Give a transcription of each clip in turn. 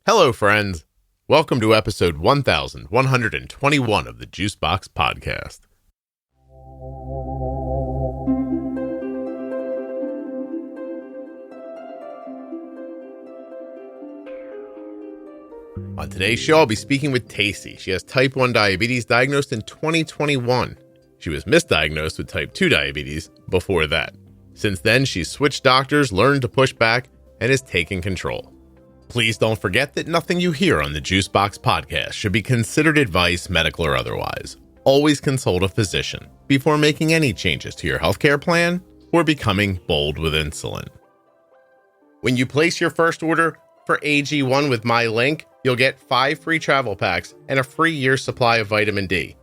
Hello, friends. Welcome to episode 1121 of the Juicebox Podcast. On today's show, I'll be speaking with Tacee. She has type 1 diabetes diagnosed in 2021. She was misdiagnosed with type 2 diabetes before that. Since then, she's switched doctors, learned to push back, and is taking control. Please don't forget that nothing you hear on the Juicebox Podcast should be considered advice, medical or otherwise. Always consult a physician before making any changes to your healthcare plan or becoming bold with insulin. When you place your first order for AG1 with my link, you'll get 5 free travel packs and a free year's supply of vitamin D.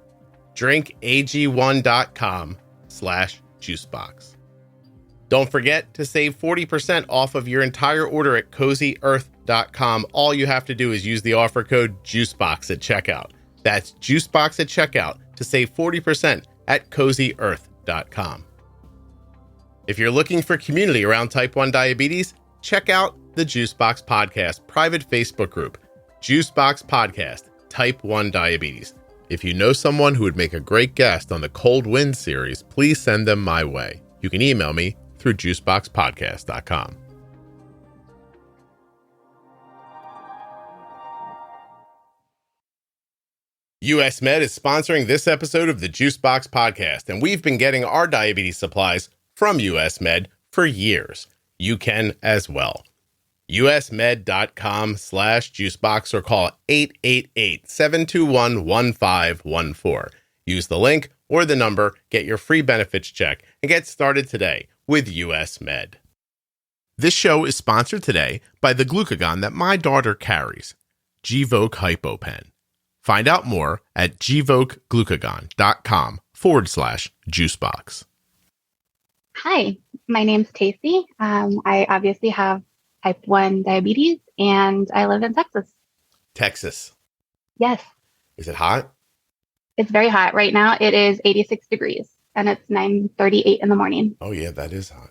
drinkag1.com/juicebox. Don't forget to save 40% off of your entire order at CozyEarth.com. All you have to do is use the offer code JUICEBOX at checkout. That's JUICEBOX at checkout to save 40% at CozyEarth.com. If you're looking for community around type 1 diabetes, check out the Juicebox Podcast private Facebook group, Juicebox Podcast, Type 1 Diabetes. If you know someone who would make a great guest on the Cold Wind series, please send them my way. You can email me through juiceboxpodcast.com. US Med is sponsoring this episode of the Juicebox Podcast, and we've been getting our diabetes supplies from US Med for years. You can as well. usmed.com/juicebox or call 888-721-1514. Use the link or the number, get your free benefits check, and get started today with US Med. This show is sponsored today by the glucagon that my daughter carries, Gvoke HypoPen. Find out more at gvokeglucagon.com/juicebox. Hi, my name's Tacee. I obviously have type 1 diabetes and I live in Texas. Texas. Yes. Is it hot? It's very hot. Right now it is 86 degrees and it's 9:38 in the morning. Oh yeah, that is hot.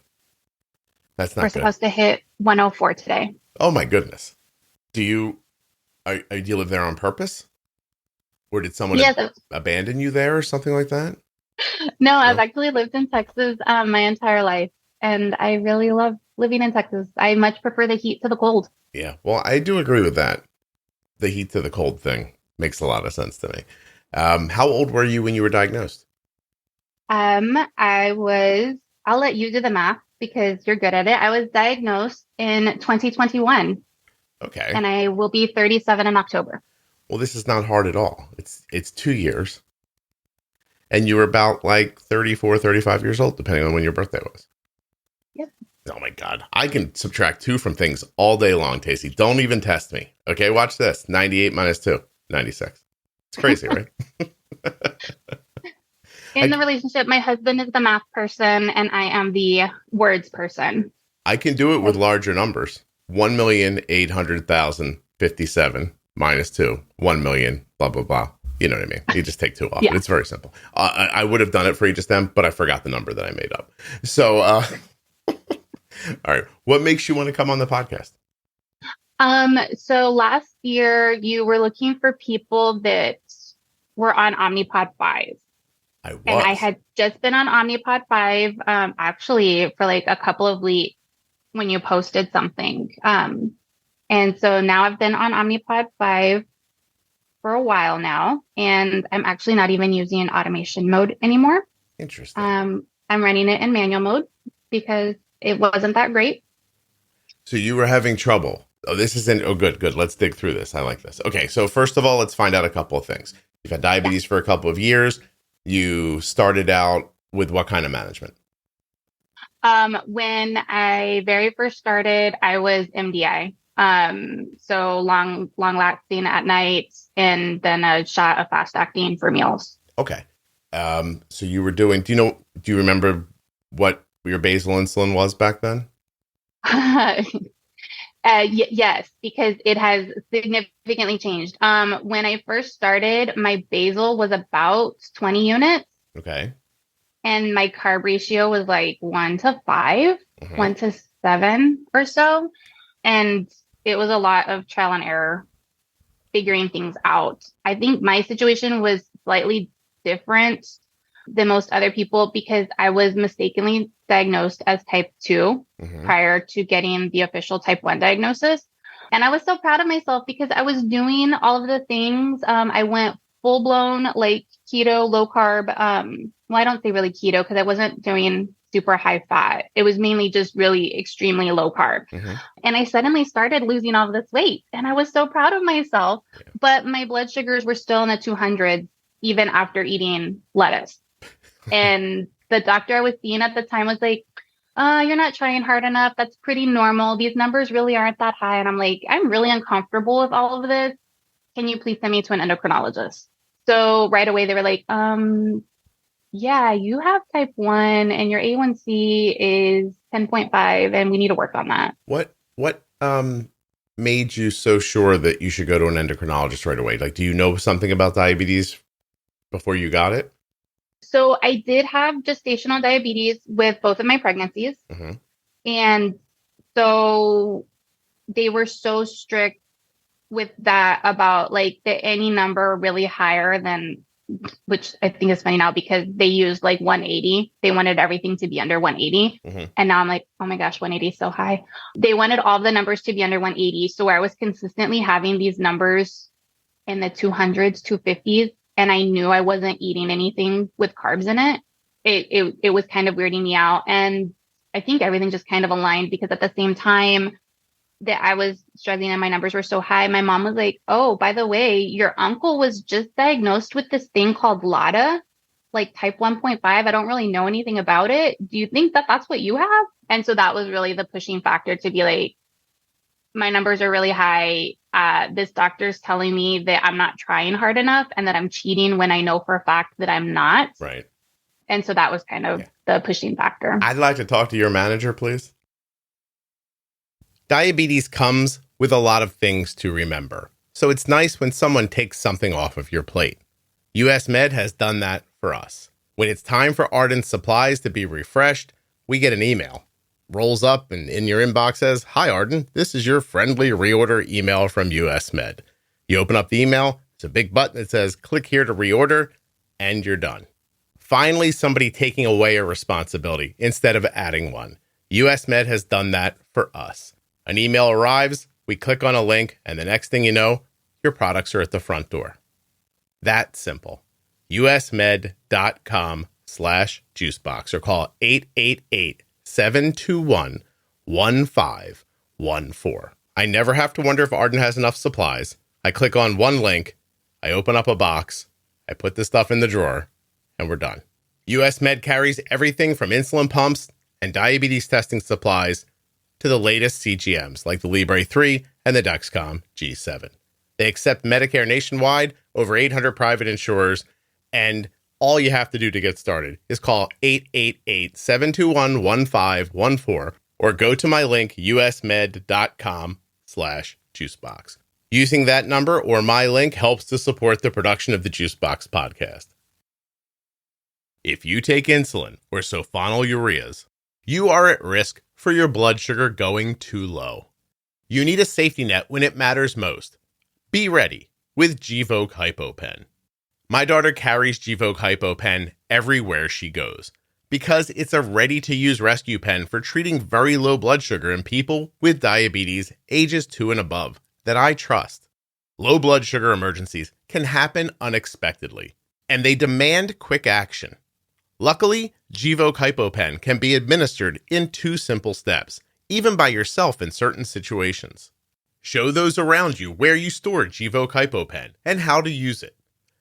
That's not We're good. supposed to hit 104 today. Oh my goodness. Do you live there on purpose? Or did someone abandon you there or something like that? No, I've actually lived in Texas my entire life and I really love living in Texas. I much prefer the heat to the cold. Yeah, well, I do agree with that. The heat to the cold thing makes a lot of sense to me. How old were you when you were diagnosed? I'll let you do the math because you're good at it. I was diagnosed in 2021. Okay. And I will be 37 in October. Well, this is not hard at all. It's 2 years. And you were about like 34, 35 years old, depending on when your birthday was. Yep. Oh my God. I can subtract 2 from things all day long, Tacee. Don't even test me. Okay, watch this. 98 minus 2, 96. It's crazy, right? In the relationship, my husband is the math person and I am the words person. I can do it with larger numbers. 1,800,057 minus 2, 1 million, blah, blah, blah. You know what I mean? You just take 2 off. Yeah. It's very simple. I would have done it for each of them, but I forgot the number that I made up. So, all right. What makes you want to come on the podcast? So last year you were looking for people that were on Omnipod 5. I was. And I had just been on Omnipod 5, actually for like a couple of weeks when you posted something. And so now I've been on Omnipod 5 for a while now, and I'm actually not even using automation mode anymore. Interesting. I'm running it in manual mode because it wasn't that great. So you were having trouble. Oh, this isn't. Oh, good. Let's dig through this. I like this. Okay. So first of all, let's find out a couple of things. You've had diabetes for a couple of years. You started out with what kind of management? When I very first started, I was MDI. So long lasting at night and then a shot of fast acting for meals. Okay. So you were doing, do you remember what your basal insulin was back then? Yes, because it has significantly changed. When I first started, my basal was about 20 units. Okay. And my carb ratio was like 1 to 5, 1 to 7 or so. And it was a lot of trial and error, figuring things out. I think my situation was slightly different than most other people because I was mistakenly diagnosed as type 2 prior to getting the official type 1 diagnosis. And I was so proud of myself because I was doing all of the things. I went full blown like keto, low carb. Well, I don't say really keto because I wasn't doing super high fat. It was mainly just really extremely low carb. And I suddenly started losing all of this weight and I was so proud of myself, but my blood sugars were still in the 200s even after eating lettuce. And the doctor I was seeing at the time was like, you're not trying hard enough. That's pretty normal. These numbers really aren't that high. And I'm like, I'm really uncomfortable with all of this. Can you please send me to an endocrinologist? So right away they were like, yeah, you have type 1 and your A1C is 10.5 and we need to work on that. What made you so sure that you should go to an endocrinologist right away? Like, do you know something about diabetes before you got it? So I did have gestational diabetes with both of my pregnancies. And so they were so strict with that about like any number really higher than, which I think is funny now because they used like 180. They wanted everything to be under 180. And now I'm like, oh my gosh, 180 is so high. They wanted all the numbers to be under 180. So I was consistently having these numbers in the 200s, 250s. And I knew I wasn't eating anything with carbs in it. It was kind of weirding me out. And I think everything just kind of aligned because at the same time that I was struggling and my numbers were so high, my mom was like, oh, by the way, your uncle was just diagnosed with this thing called LADA, like type 1.5. I don't really know anything about it. Do you think that that's what you have? And so that was really the pushing factor to be like, my numbers are really high. This doctor's telling me that I'm not trying hard enough and that I'm cheating when I know for a fact that I'm not. Right. And so that was kind of the pushing factor. I'd like to talk to your manager, please. Diabetes comes with a lot of things to remember. So it's nice when someone takes something off of your plate. US Med has done that for us. When it's time for Arden supplies to be refreshed, we get an email. Rolls up and in your inbox says, "Hi Arden, this is your friendly reorder email from US Med." You open up the email, it's a big button that says, "Click here to reorder," and you're done. Finally, somebody taking away a responsibility instead of adding one. US Med has done that for us. An email arrives, we click on a link, and the next thing you know, your products are at the front door. That simple. usmed.com/juicebox or call 888-721-1514. I never have to wonder if Arden has enough supplies. I click on one link, I open up a box, I put the stuff in the drawer, and we're done. US Med carries everything from insulin pumps and diabetes testing supplies to the latest CGMs like the Libre 3 and the Dexcom G7. They accept Medicare nationwide, over 800 private insurers, and all you have to do to get started is call 888-721-1514 or go to my link, usmed.com/juicebox. Using that number or my link helps to support the production of the Juicebox podcast. If you take insulin or sulfonylureas, you are at risk for your blood sugar going too low. You need a safety net when it matters most. Be ready with Gvoke HypoPen. My daughter carries Gvoke HypoPen everywhere she goes because it's a ready-to-use rescue pen for treating very low blood sugar in people with diabetes ages 2 and above that I trust. Low blood sugar emergencies can happen unexpectedly, and they demand quick action. Luckily, Gvoke HypoPen can be administered in 2 simple steps, even by yourself in certain situations. Show those around you where you store Gvoke HypoPen and how to use it.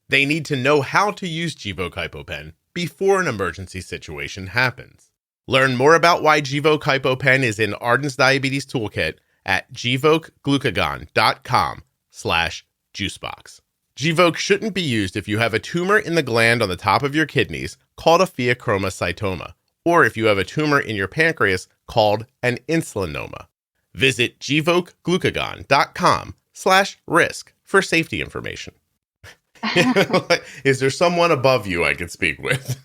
They need to know how to use Gvoke HypoPen before an emergency situation happens. Learn more about why Gvoke HypoPen is in Arden's Diabetes Toolkit at gvokeglucagon.com/juicebox. Gvoke shouldn't be used if you have a tumor in the gland on the top of your kidneys called a pheochromocytoma, or if you have a tumor in your pancreas called an insulinoma. Visit gvokeglucagon.com/risk for safety information. Is there someone above you I could speak with?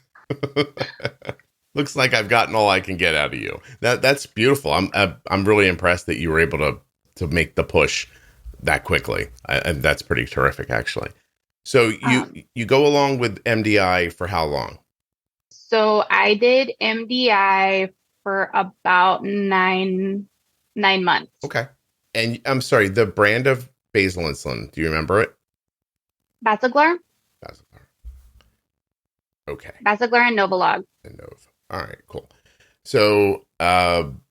Looks like I've gotten all I can get out of you. That's beautiful. I'm really impressed that you were able to make the push that quickly. And that's pretty terrific, actually. So you go along with MDI for how long? So I did MDI for about nine months. Okay. And I'm sorry, the brand of basal insulin, do you remember it? Basaglar. Okay. Basaglar and Novolog. And Nov. All right, cool. So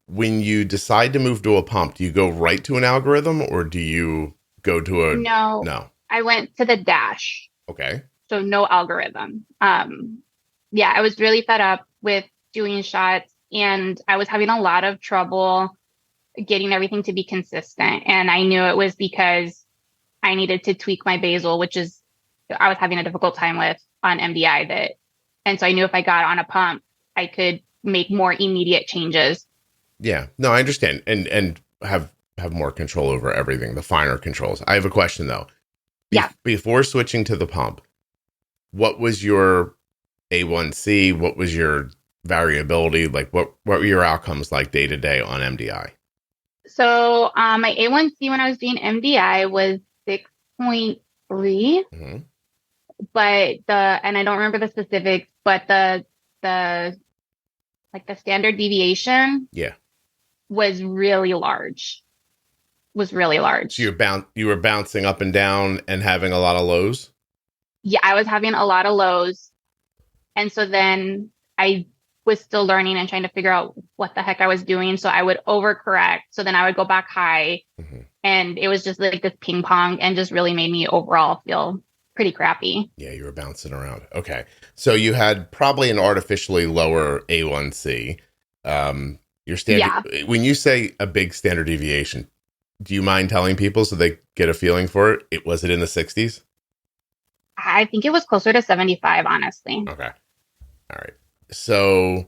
when you decide to move to a pump, do you go right to an algorithm or do you go to a... No. I went to the Dash. Okay. So no algorithm. Yeah, I was really fed up with doing shots and I was having a lot of trouble getting everything to be consistent. And I knew it was because I needed to tweak my basal, which is I was having a difficult time with on MDI and so I knew if I got on a pump, I could make more immediate changes. Yeah, no, I understand. And have more control over everything, the finer controls. I have a question though. Before switching to the pump, what was your A1C? What was your variability? Like what were your outcomes like day to day on MDI? So my A1C when I was doing MDI was 6.3. Mm-hmm. But and I don't remember the specifics, but the standard deviation was really large. So you were bouncing up and down and having a lot of lows? Yeah, I was having a lot of lows. And so then I was still learning and trying to figure out what the heck I was doing. So I would overcorrect. So then I would go back high. Mm-hmm. And it was just like this ping pong and just really made me overall feel pretty crappy. Yeah, you were bouncing around. Okay. So you had probably an artificially lower A1C. Your standard, when you say a big standard deviation, do you mind telling people so they get a feeling for it? Was it in the 60s? I think it was closer to 75, honestly. Okay. All right. So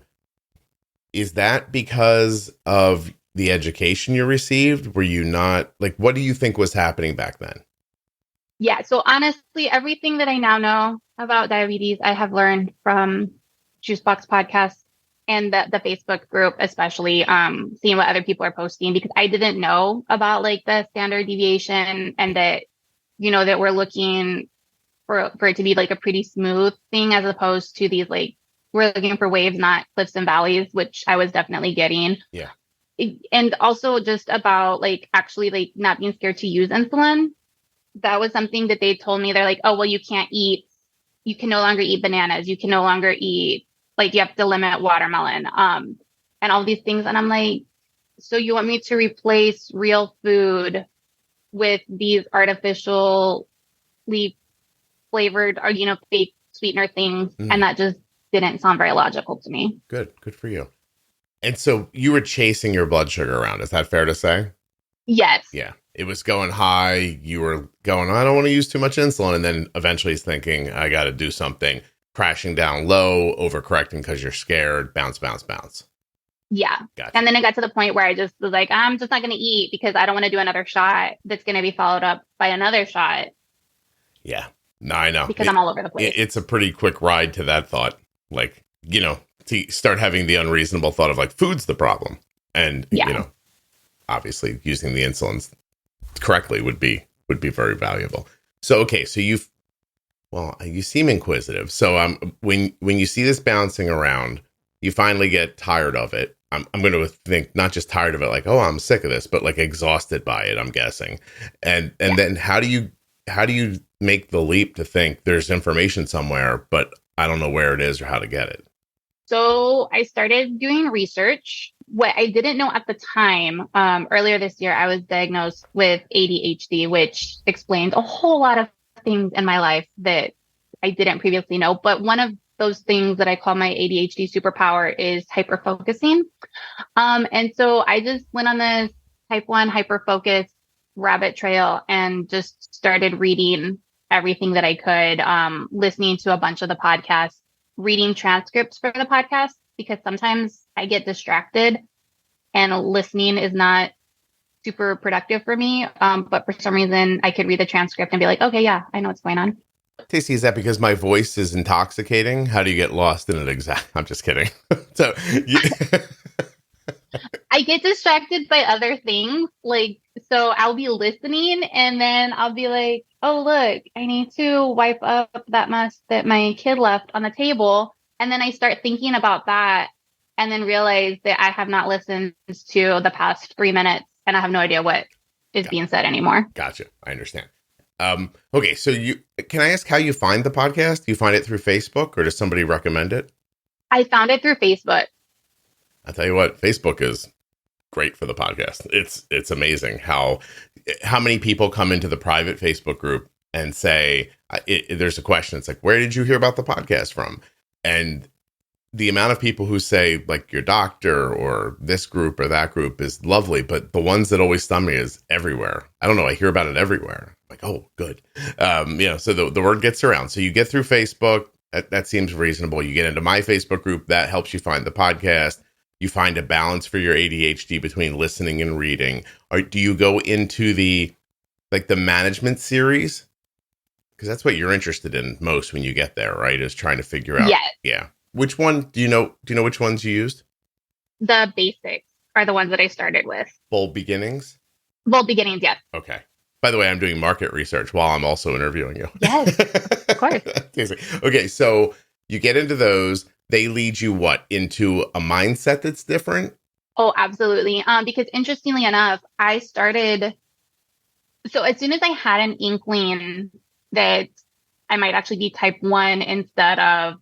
is that because of the education you received? Were you not like, what do you think was happening back then? Yeah. So honestly, everything that I now know about diabetes, I have learned from Juicebox Podcast and the Facebook group, especially seeing what other people are posting, because I didn't know about like the standard deviation and that, that we're looking for it to be like a pretty smooth thing as opposed to these like, we're looking for waves, not cliffs and valleys, which I was definitely getting. Yeah. And also just about like actually like not being scared to use insulin. That was something that they told me. They're like, oh, well, you can no longer eat bananas. You can no longer eat, like you have to limit watermelon, and all these things. And I'm like, so you want me to replace real food with these artificially flavored or, fake sweetener things. Mm. And that just didn't sound very logical to me. Good for you. And so you were chasing your blood sugar around. Is that fair to say? Yes. Yeah. It was going high. You were going, I don't want to use too much insulin. And then eventually he's thinking, I got to do something, crashing down low, overcorrecting because you're scared, bounce. Yeah. Gotcha. And then it got to the point where I just was like, I'm just not going to eat because I don't want to do another shot that's going to be followed up by another shot. Yeah. No, I know. Because I'm all over the place. It's a pretty quick ride to that thought. Like, to start having the unreasonable thought of like, food's the problem. And, obviously using the insulins correctly would be very valuable. So, okay. So you seem inquisitive. So when you see this bouncing around, you finally get tired of it. I'm going to think not just tired of it, like, oh, I'm sick of this, but like exhausted by it, I'm guessing. And then how do you make the leap to think there's information somewhere, but I don't know where it is or how to get it? So I started doing research. What I didn't know at the time, earlier this year, I was diagnosed with ADHD, which explains a whole lot of things in my life that I didn't previously know. But one of those things that I call my ADHD superpower is hyperfocusing. And so I just went on this type 1 hyperfocus rabbit trail and just started reading everything that I could, listening to a bunch of the podcasts, reading transcripts for the podcast, because sometimes I get distracted and listening is not super productive for me. But for some reason I could read the transcript and be like, okay, yeah, I know what's going on. Tacee, is that because my voice is intoxicating? How do you get lost in it? I'm just kidding. So I I get distracted by other things. Like, so I'll be listening and then I'll be like, oh, look, I need to wipe up that mess that my kid left on the table. And then I start thinking about that and then realize that I have not listened to the past 3 minutes and I have no idea what is being said anymore. Gotcha. I understand. Okay. So can I ask how you find the podcast? Do you find it through Facebook or does somebody recommend it? I found it through Facebook. I'll tell you what, Facebook is great for the podcast. It's amazing how many people come into the private Facebook group and say, there's a question. It's like, where did you hear about the podcast from? And the amount of people who say like your doctor or this group or that group is lovely. But the ones that always stun me is everywhere. I don't know. I hear about it everywhere. I'm like, oh, good. So the word gets around. So you get through Facebook. That seems reasonable. You get into my Facebook group. That helps you find the podcast. You find a balance for your ADHD between listening and reading. Or do you go into the management series? Because that's what you're interested in most when you get there, right? Is trying to figure out. Yes. Yeah. Which one do you know? Do you know which ones you used? The basics are the ones that I started with. Bold Beginnings? Bold Beginnings, yes. Okay. By the way, I'm doing market research while I'm also interviewing you. Yes, of course. Okay, so you get into those. They lead you into a mindset that's different? Oh, absolutely. Because interestingly enough, I started. So as soon as I had an inkling that I might actually be type 1 instead of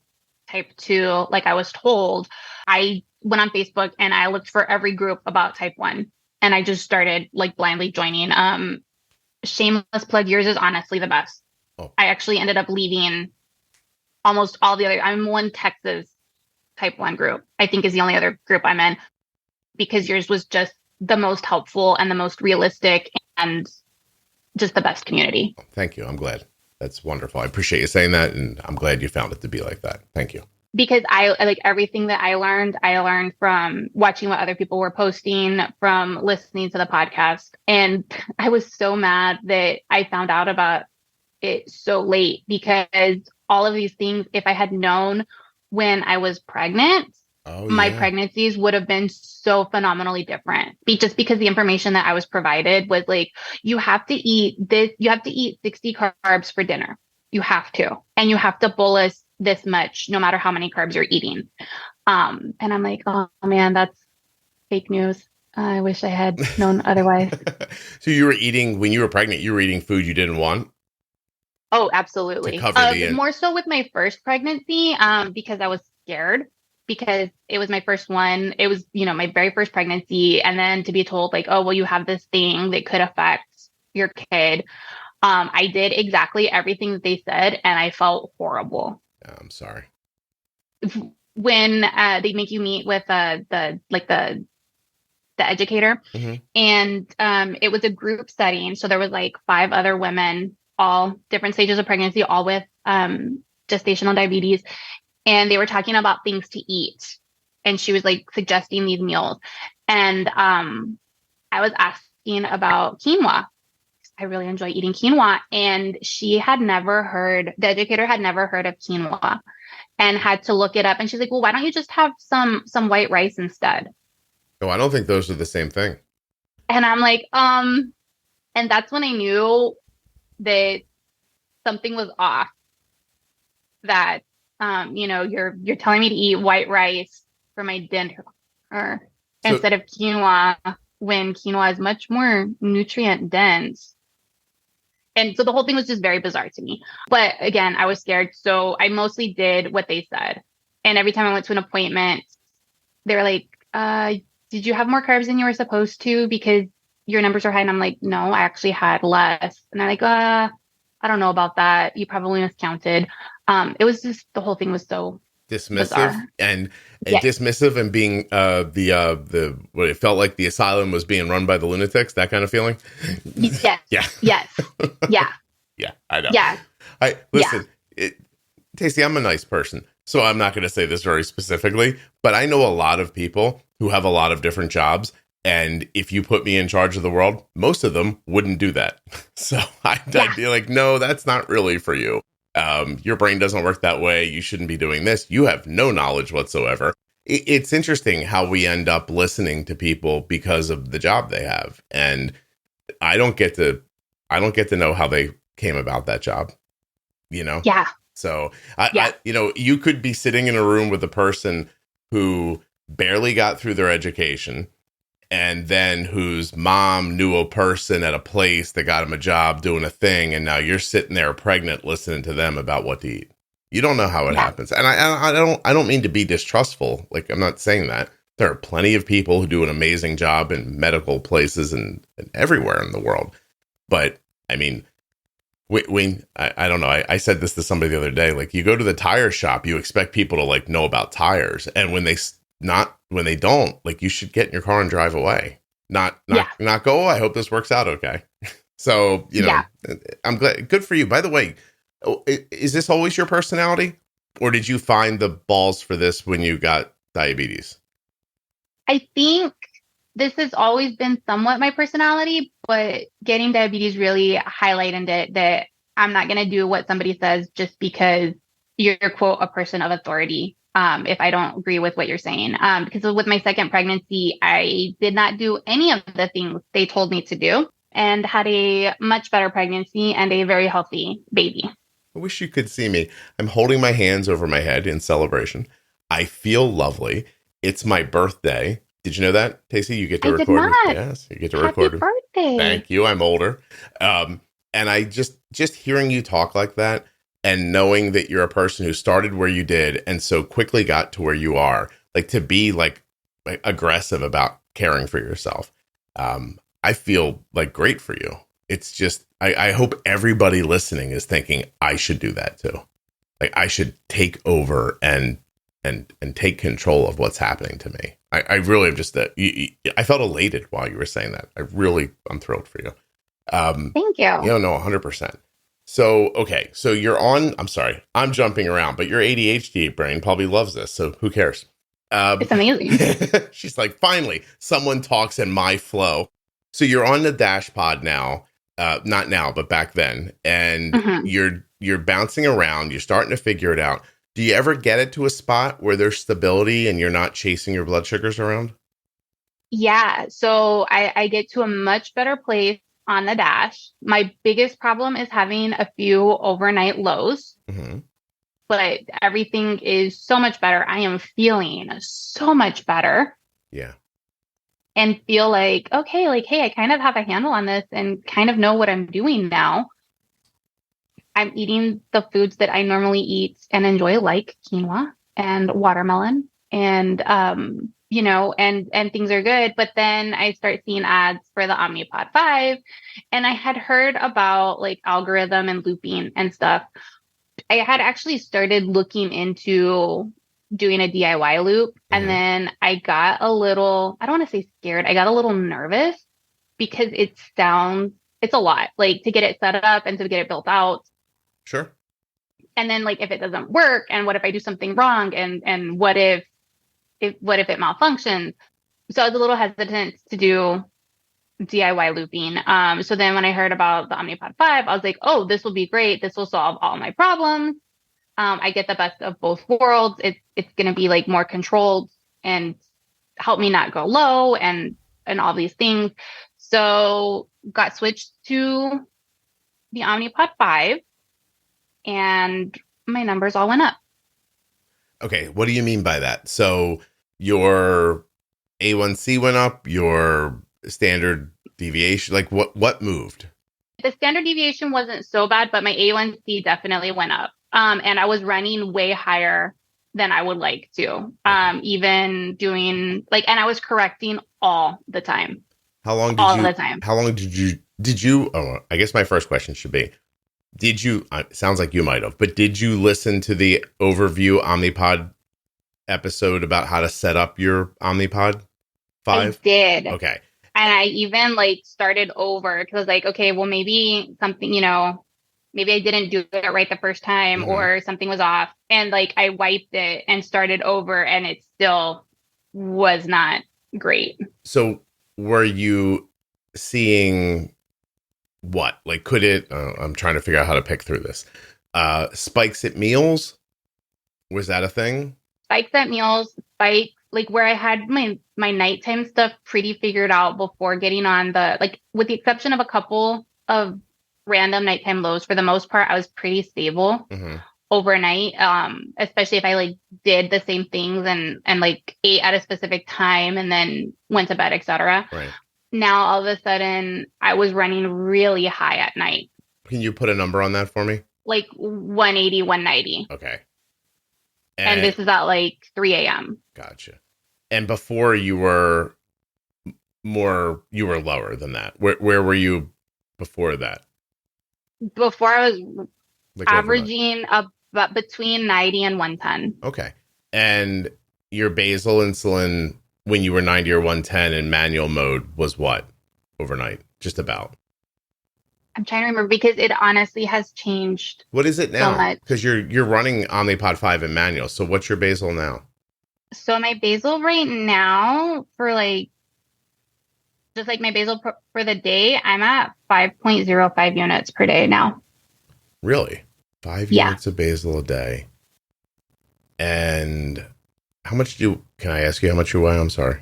type 2, like I was told, I went on Facebook and I looked for every group about type 1. And I just started like blindly joining. Shameless plug, yours is honestly the best. Oh. I actually ended up leaving almost all the other. I'm one Texas type 1 group, I think is the only other group I'm in, because yours was just the most helpful and the most realistic and just the best community. Thank you. I'm glad. That's wonderful. I appreciate you saying that. And I'm glad you found it to be like that. Thank you. Because I like everything that I learned from watching what other people were posting, from listening to the podcast. And I was so mad that I found out about it so late, because all of these things, if I had known when I was pregnant, my pregnancies would have been so phenomenally different. Just because the information that I was provided was like, you have to eat this, you have to eat 60 carbs for dinner. You have to. And you have to bolus this much, no matter how many carbs you're eating. And I'm like, oh man, that's fake news. I wish I had known otherwise. So you were eating, when you were pregnant, you were eating food you didn't want? Oh, absolutely. More so with my first pregnancy, because I was scared, because it was my first one. It was, my very first pregnancy. And then to be told like, oh, well, you have this thing that could affect your kid. I did exactly everything that they said, and I felt horrible. I'm sorry. When they make you meet with the educator, mm-hmm. and it was a group setting, so there was like 5 other women, all different stages of pregnancy, all with gestational diabetes, and they were talking about things to eat, and she was like suggesting these meals, and I was asking about quinoa. I really enjoy eating quinoa. And the educator had never heard of quinoa and had to look it up. And she's like, well, why don't you just have some white rice instead? Oh, I don't think those are the same thing. And I'm like, and that's when I knew that something was off. That, you're telling me to eat white rice for my dinner instead of quinoa, when quinoa is much more nutrient dense. And so the whole thing was just very bizarre to me. But again, I was scared. So I mostly did what they said. And every time I went to an appointment, they were like, did you have more carbs than you were supposed to because your numbers are high? And I'm like, no, I actually had less. And they're like, I don't know about that. You probably miscounted. It was just, the whole thing was so dismissive bizarre. and dismissive, and being what it felt like the asylum was being run by the lunatics, that kind of feeling. Yes. Yeah. Yes. Yeah. Yeah. I know. Yeah. Tacee, I'm a nice person, so I'm not going to say this very specifically, but I know a lot of people who have a lot of different jobs. And if you put me in charge of the world, most of them wouldn't do that. So I'd be like, no, that's not really for you. Your brain doesn't work that way. You shouldn't be doing this. You have no knowledge whatsoever. It's interesting how we end up listening to people because of the job they have. And I don't get to know how they came about that job, you know? Yeah. So Yeah. you could be sitting in a room with a person who barely got through their education and then whose mom knew a person at a place that got him a job doing a thing. And now you're sitting there pregnant, listening to them about what to eat. You don't know how it happens. And I don't mean to be distrustful. Like, I'm not saying that. There are plenty of people who do an amazing job in medical places and everywhere in the world. But I mean, I don't know. I said this to somebody the other day. Like, you go to the tire shop, you expect people to like know about tires, and when they don't, like, you should get in your car and drive away. Not go, oh, I hope this works out okay. So, I'm glad. Good for you. By the way, is this always your personality, or did you find the balls for this when you got diabetes? I think this has always been somewhat my personality, but getting diabetes really highlighted it that I'm not going to do what somebody says just because you're, quote, a person of authority. If I don't agree with what you're saying, because with my second pregnancy, I did not do any of the things they told me to do and had a much better pregnancy and a very healthy baby. I wish you could see me. I'm holding my hands over my head in celebration. I feel lovely. It's my birthday. Did you know that, Tacee? You get to record. Yes, you get to record. Happy birthday. Thank you. I'm older. And I just hearing you talk like that and knowing that you're a person who started where you did and so quickly got to where you are, like, to be like aggressive about caring for yourself. I feel like great for you. It's just, I hope everybody listening is thinking I should do that too. Like, I should take over and take control of what's happening to me. I really am just I felt elated while you were saying that. I'm thrilled for you. Thank you. No, 100%. So, okay. So I'm sorry, I'm jumping around, but your ADHD brain probably loves this. So who cares? It's amazing. She's like, finally, someone talks in my flow. So you're on the Dash pod now, not now, but back then. And you're bouncing around. You're starting to figure it out. Do you ever get it to a spot where there's stability and you're not chasing your blood sugars around? Yeah. So I get to a much better place on the Dash. My biggest problem is having a few overnight lows, but everything is so much better. I am feeling so much better. Yeah. And feel like, okay, like, hey, I kind of have a handle on this and kind of know what I'm doing now. I'm eating the foods that I normally eat and enjoy, like quinoa and watermelon and, and things are good. But then I start seeing ads for the Omnipod 5 and I had heard about like algorithm and looping and stuff. I had actually started looking into doing a DIY loop. And then I got a little, I don't want to say scared. I got a little nervous because it's a lot, like, to get it set up and to get it built out. Sure. And then, like, if it doesn't work, and what if I do something wrong, and what if it malfunctions? So I was a little hesitant to do DIY looping. So then when I heard about the Omnipod 5, I was like, oh, this will be great. This will solve all my problems. I get the best of both worlds. It's going to be like more controlled and help me not go low and all these things. So got switched to the Omnipod 5. And my numbers all went up. Okay, what do you mean by that? So your A1C went up, your standard deviation, like what moved? The standard deviation wasn't so bad, but my A1C definitely went up. And I was running way higher than I would like to. Even doing and I was correcting all the time. How long did you, oh, I guess my first question should be, did you, sounds like you might have, but did you listen to the overview Omnipod episode about how to set up your Omnipod 5? I did. Okay. And I even started over because I was like, okay, well, maybe something, maybe I didn't do it right the first time or something was off. And I wiped it and started over and it still was not great. So were you seeing what? Could it, I'm trying to figure out how to pick through this. Spikes at meals? Was that a thing? spikes at meals, spikes like where I had my nighttime stuff pretty figured out before getting on the, like, with the exception of a couple of random nighttime lows, for the most part, I was pretty stable overnight. Especially if I like did the same things and like ate at a specific time and then went to bed, etc. Right. Now all of a sudden I was running really high at night. Can you put a number on that for me? Like 180, 190. Okay. And this is at like 3 a.m. Gotcha. And before you were lower than that. Where were you before that? Before I was like averaging about between 90 and 110. Okay. And your basal insulin when you were 90 or 110 in manual mode was what overnight? Just about. I'm trying to remember because it honestly has changed. What is it now? So because you're running Omnipod 5 in manual. So what's your basal now? So my basal right now for like, just like my basal for the day, I'm at 5.05 units per day now. Really? 5 units of basal a day. And how much can I ask you how much you weigh? I'm sorry.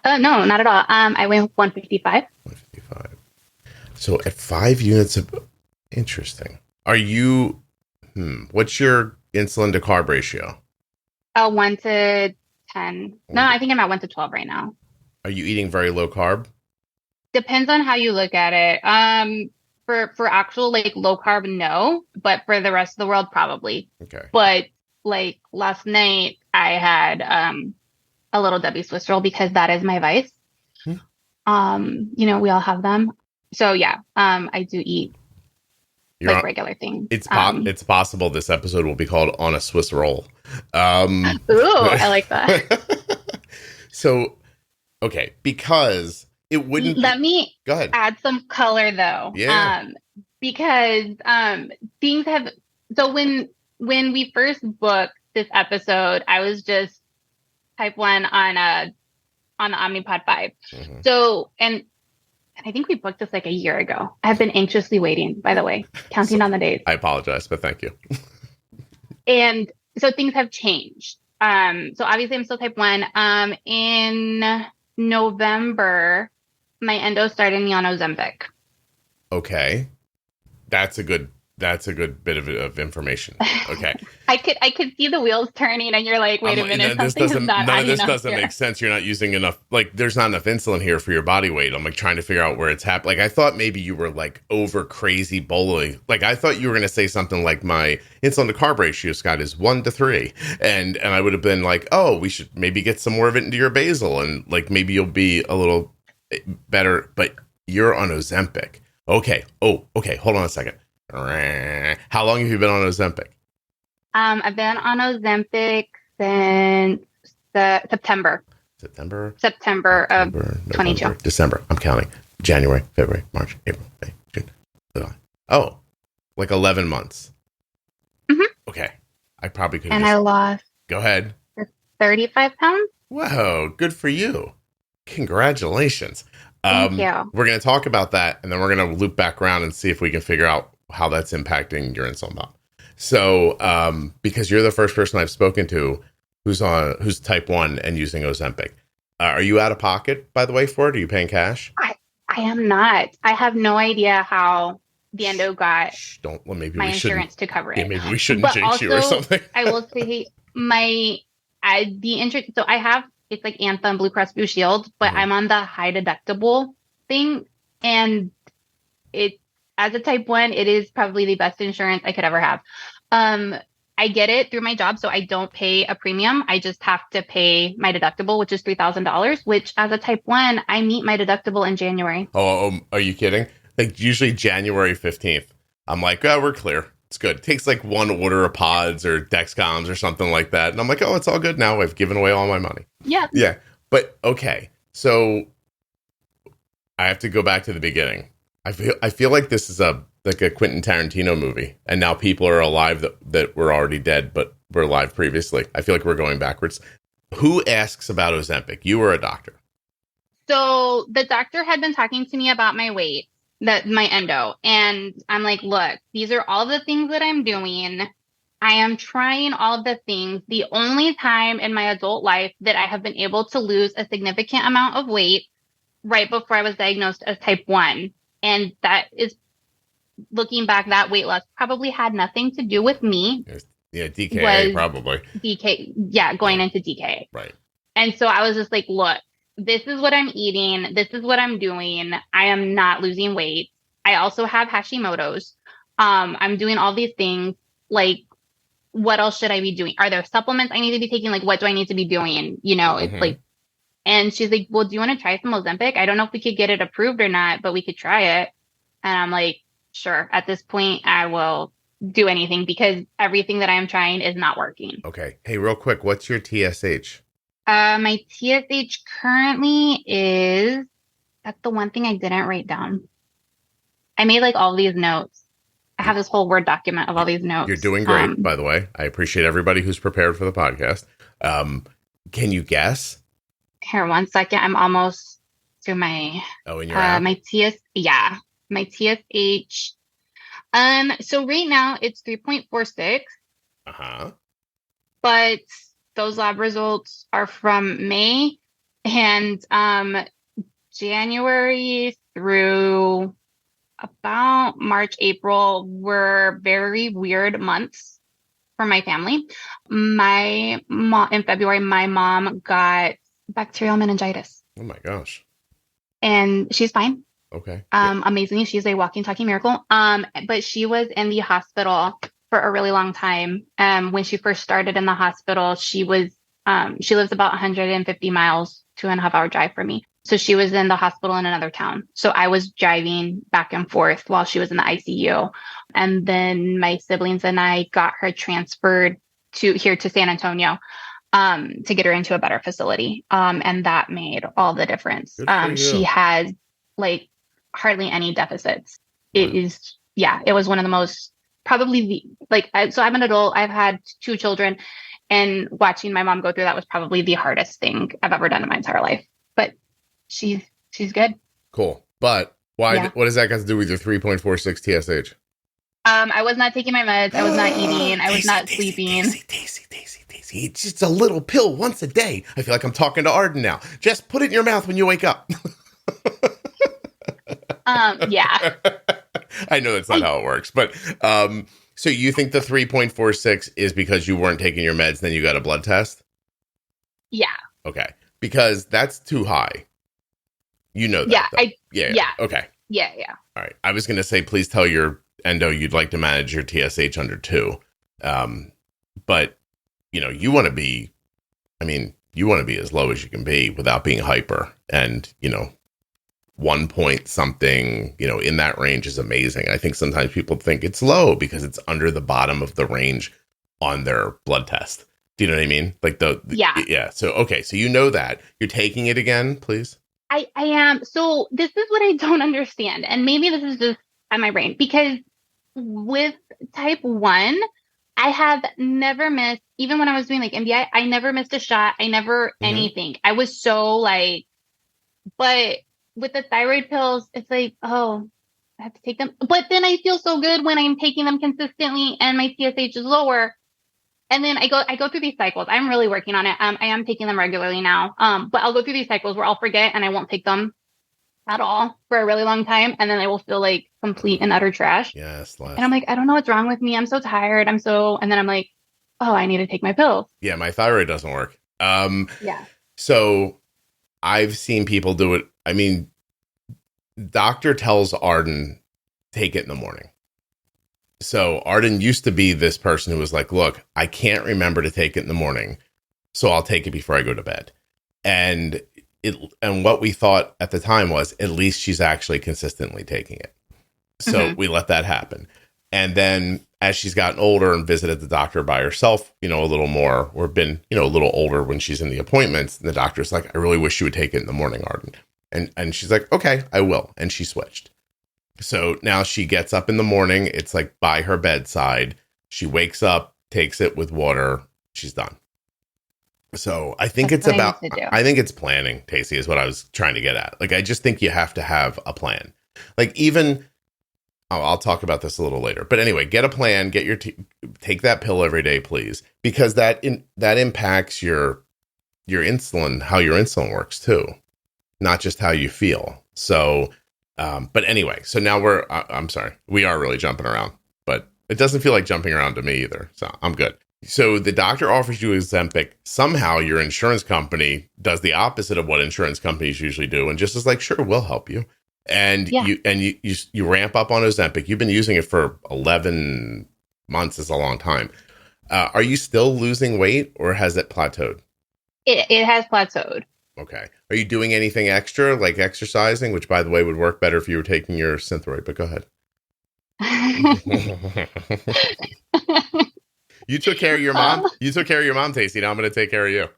No, not at all. I weigh 155. 155. So at 5 units of, interesting. Are you, what's your insulin to carb ratio? 1 to 10. No, I think I'm at 1 to 12 right now. Are you eating very low carb? Depends on how you look at it. For actual like low carb, no, but for the rest of the world, probably. Okay. But like last night, I had a little Debbie Swiss roll because that is my vice. We all have them. So yeah, I do eat regular things. It's possible this episode will be called On a Swiss Roll. Ooh, I like that. So, okay, because it wouldn't. Let me go ahead. Add some color though. Yeah. Because things have. So when we first booked this episode, I was just type 1 on the Omnipod 5. Mm-hmm. So and I think we booked this like a year ago. I've been anxiously waiting, by the way, counting on the days. I apologize, but thank you. And so things have changed. So obviously I'm still type 1. In November, my endo started me on Ozempic. Okay. That's a good bit of information. Okay. I could see the wheels turning and you're like, wait a minute, none of this doesn't make sense. You're not using enough, like there's not enough insulin here for your body weight. I'm like trying to figure out where it's happening. Like I thought maybe you were like over crazy bowling. Like I thought you were going to say something like my insulin to carb ratio, Scott, is 1 to 3. And I would have been like, oh, we should maybe get some more of it into your basal. And like, maybe you'll be a little better, but you're on Ozempic. Okay. Oh, okay. Hold on a second. How long have you been on Ozempic? I've been on Ozempic since September of 22. December. I'm counting. January, February, March, April, May, June, July. Oh, like 11 months. Mm-hmm. Okay. I probably could. And I lost. Go ahead. 35 pounds. Whoa, good for you. Congratulations. Thank you. We're going to talk about that, and then we're going to loop back around and see if we can figure out how that's impacting your insulin pump. So, because you're the first person I've spoken to who's type 1 and using Ozempic. Are you out of pocket, by the way, for it? Are you paying cash? I am not. I have no idea how the endo got my insurance to cover it. Yeah, maybe we shouldn't jinx you or something. I will say the insurance. So I have, it's like Anthem, Blue Cross Blue Shield, but I'm on the high deductible thing, and it. As a type 1, it is probably the best insurance I could ever have. I get it through my job, so I don't pay a premium. I just have to pay my deductible, which is $3,000, which as a type 1, I meet my deductible in January. Oh, are you kidding? Like usually January 15th. I'm like, oh, we're clear. It's good. It takes like one order of pods or Dexcoms or something like that. And I'm like, oh, it's all good now. I've given away all my money. Yeah. Yeah. But okay. So I have to go back to the beginning. I feel like this is a Quentin Tarantino movie, and now people are alive that were already dead, but were alive previously. I feel like we're going backwards. Who asks about Ozempic? You were a doctor. So the doctor had been talking to me about my weight, my endo, and I'm like, look, these are all the things that I'm doing. I am trying all of the things. The only time in my adult life that I have been able to lose a significant amount of weight right before I was diagnosed as type 1. And that is, looking back, that weight loss probably had nothing to do with me. Yeah, DKA probably. Going into DKA. Right. And so I was just like, look, this is what I'm eating. This is what I'm doing. I am not losing weight. I also have Hashimoto's. I'm doing all these things. Like, what else should I be doing? Are there supplements I need to be taking? Like, what do I need to be doing? It's like, and she's like, well, do you want to try some Ozempic? I don't know if we could get it approved or not, but we could try it. And I'm like, sure. At this point, I will do anything because everything that I am trying is not working. Okay. Hey, real quick, what's your TSH? My TSH currently is, that's the one thing I didn't write down. I made like all these notes. I have this whole Word document of all these notes. You're doing great, by the way. I appreciate everybody who's prepared for the podcast. Can you guess? Here, 1 second. I'm almost to my in your app? my TSH. So right now it's 3.46. But those lab results are from May and January through about March, April were very weird months for my family. In February, my mom got bacterial meningitis. Oh my gosh. And she's fine. Okay. Amazingly, she's a walking, talking miracle. But she was in the hospital for a really long time. When she first started in the hospital, she lives about 150 miles, 2.5-hour drive from me. So she was in the hospital in another town. So I was driving back and forth while she was in the ICU. And then my siblings and I got her transferred to San Antonio to get her into a better facility. And that made all the difference. She has like hardly any deficits. It was one of the most, probably so I'm an adult. I've had 2 children, and watching my mom go through that was probably the hardest thing I've ever done in my entire life. But she's good. Cool. But why? Yeah. What does that got to do with your 3.46 TSH? I was not taking my meds. I was not eating. I was not sleeping. Tacee. It's just a little pill once a day. I feel like I'm talking to Arden now. Just put it in your mouth when you wake up. Yeah. I know that's not how it works, but so you think the 3.46 is because you weren't taking your meds, then you got a blood test? Yeah. Okay. Because that's too high. You know that. Yeah. Okay. Yeah. All right. I was going to say, please tell your endo you'd like to manage your TSH under 2. But, you want to be as low as you can be without being hyper. And, 1 point something, in that range is amazing. I think sometimes people think it's low because it's under the bottom of the range on their blood test. Do you know what I mean? Like yeah. So, okay. So that you're taking it again, please. I am. So this is what I don't understand. And maybe this is just on my brain, because with type 1, I have never missed, even when I was doing like MDI, I never missed a shot. I never anything. I was so but with the thyroid pills, it's like, oh, I have to take them. But then I feel so good when I'm taking them consistently and my TSH is lower. And then I go through these cycles. I'm really working on it. I am taking them regularly now. But I'll go through these cycles where I'll forget and I won't take them at all for a really long time. And then I will feel like complete and utter trash. Yes. And I'm like, I don't know what's wrong with me. I'm so tired. And then I'm like, oh, I need to take my pills. Yeah. My thyroid doesn't work. Yeah. So I've seen people do it. I mean, doctor tells Arden, take it in the morning. So Arden used to be this person who was like, look, I can't remember to take it in the morning, so I'll take it before I go to bed. And what we thought at the time was, at least she's actually consistently taking it. So we let that happen. And then as she's gotten older and visited the doctor by herself, a little more, or been, a little older when she's in the appointments, and the doctor's like, I really wish you would take it in the morning, Arden. And she's like, okay, I will. And she switched. So now she gets up in the morning. It's like by her bedside. She wakes up, takes it with water. She's done. So I think it's planning, Tacee, is what I was trying to get at. Like, I just think you have to have a plan. Like, even Oh, I'll talk about this a little later. But anyway, get a plan, take that pill every day, please, because that impacts your insulin, how your insulin works too, not just how you feel. So, but anyway, so now I'm sorry, we are really jumping around, but it doesn't feel like jumping around to me either. So I'm good. So the doctor offers you Ozempic. Somehow your insurance company does the opposite of what insurance companies usually do, and just is like, sure, we'll help you. And you ramp up on Ozempic. You've been using it for 11 months. Is a long time. Are you still losing weight, or has it plateaued? It has plateaued. Okay. Are you doing anything extra, like exercising, which, by the way, would work better if you were taking your Synthroid, but go ahead. You took care of your mom. You took care of your mom, Tacee. Now I'm going to take care of you.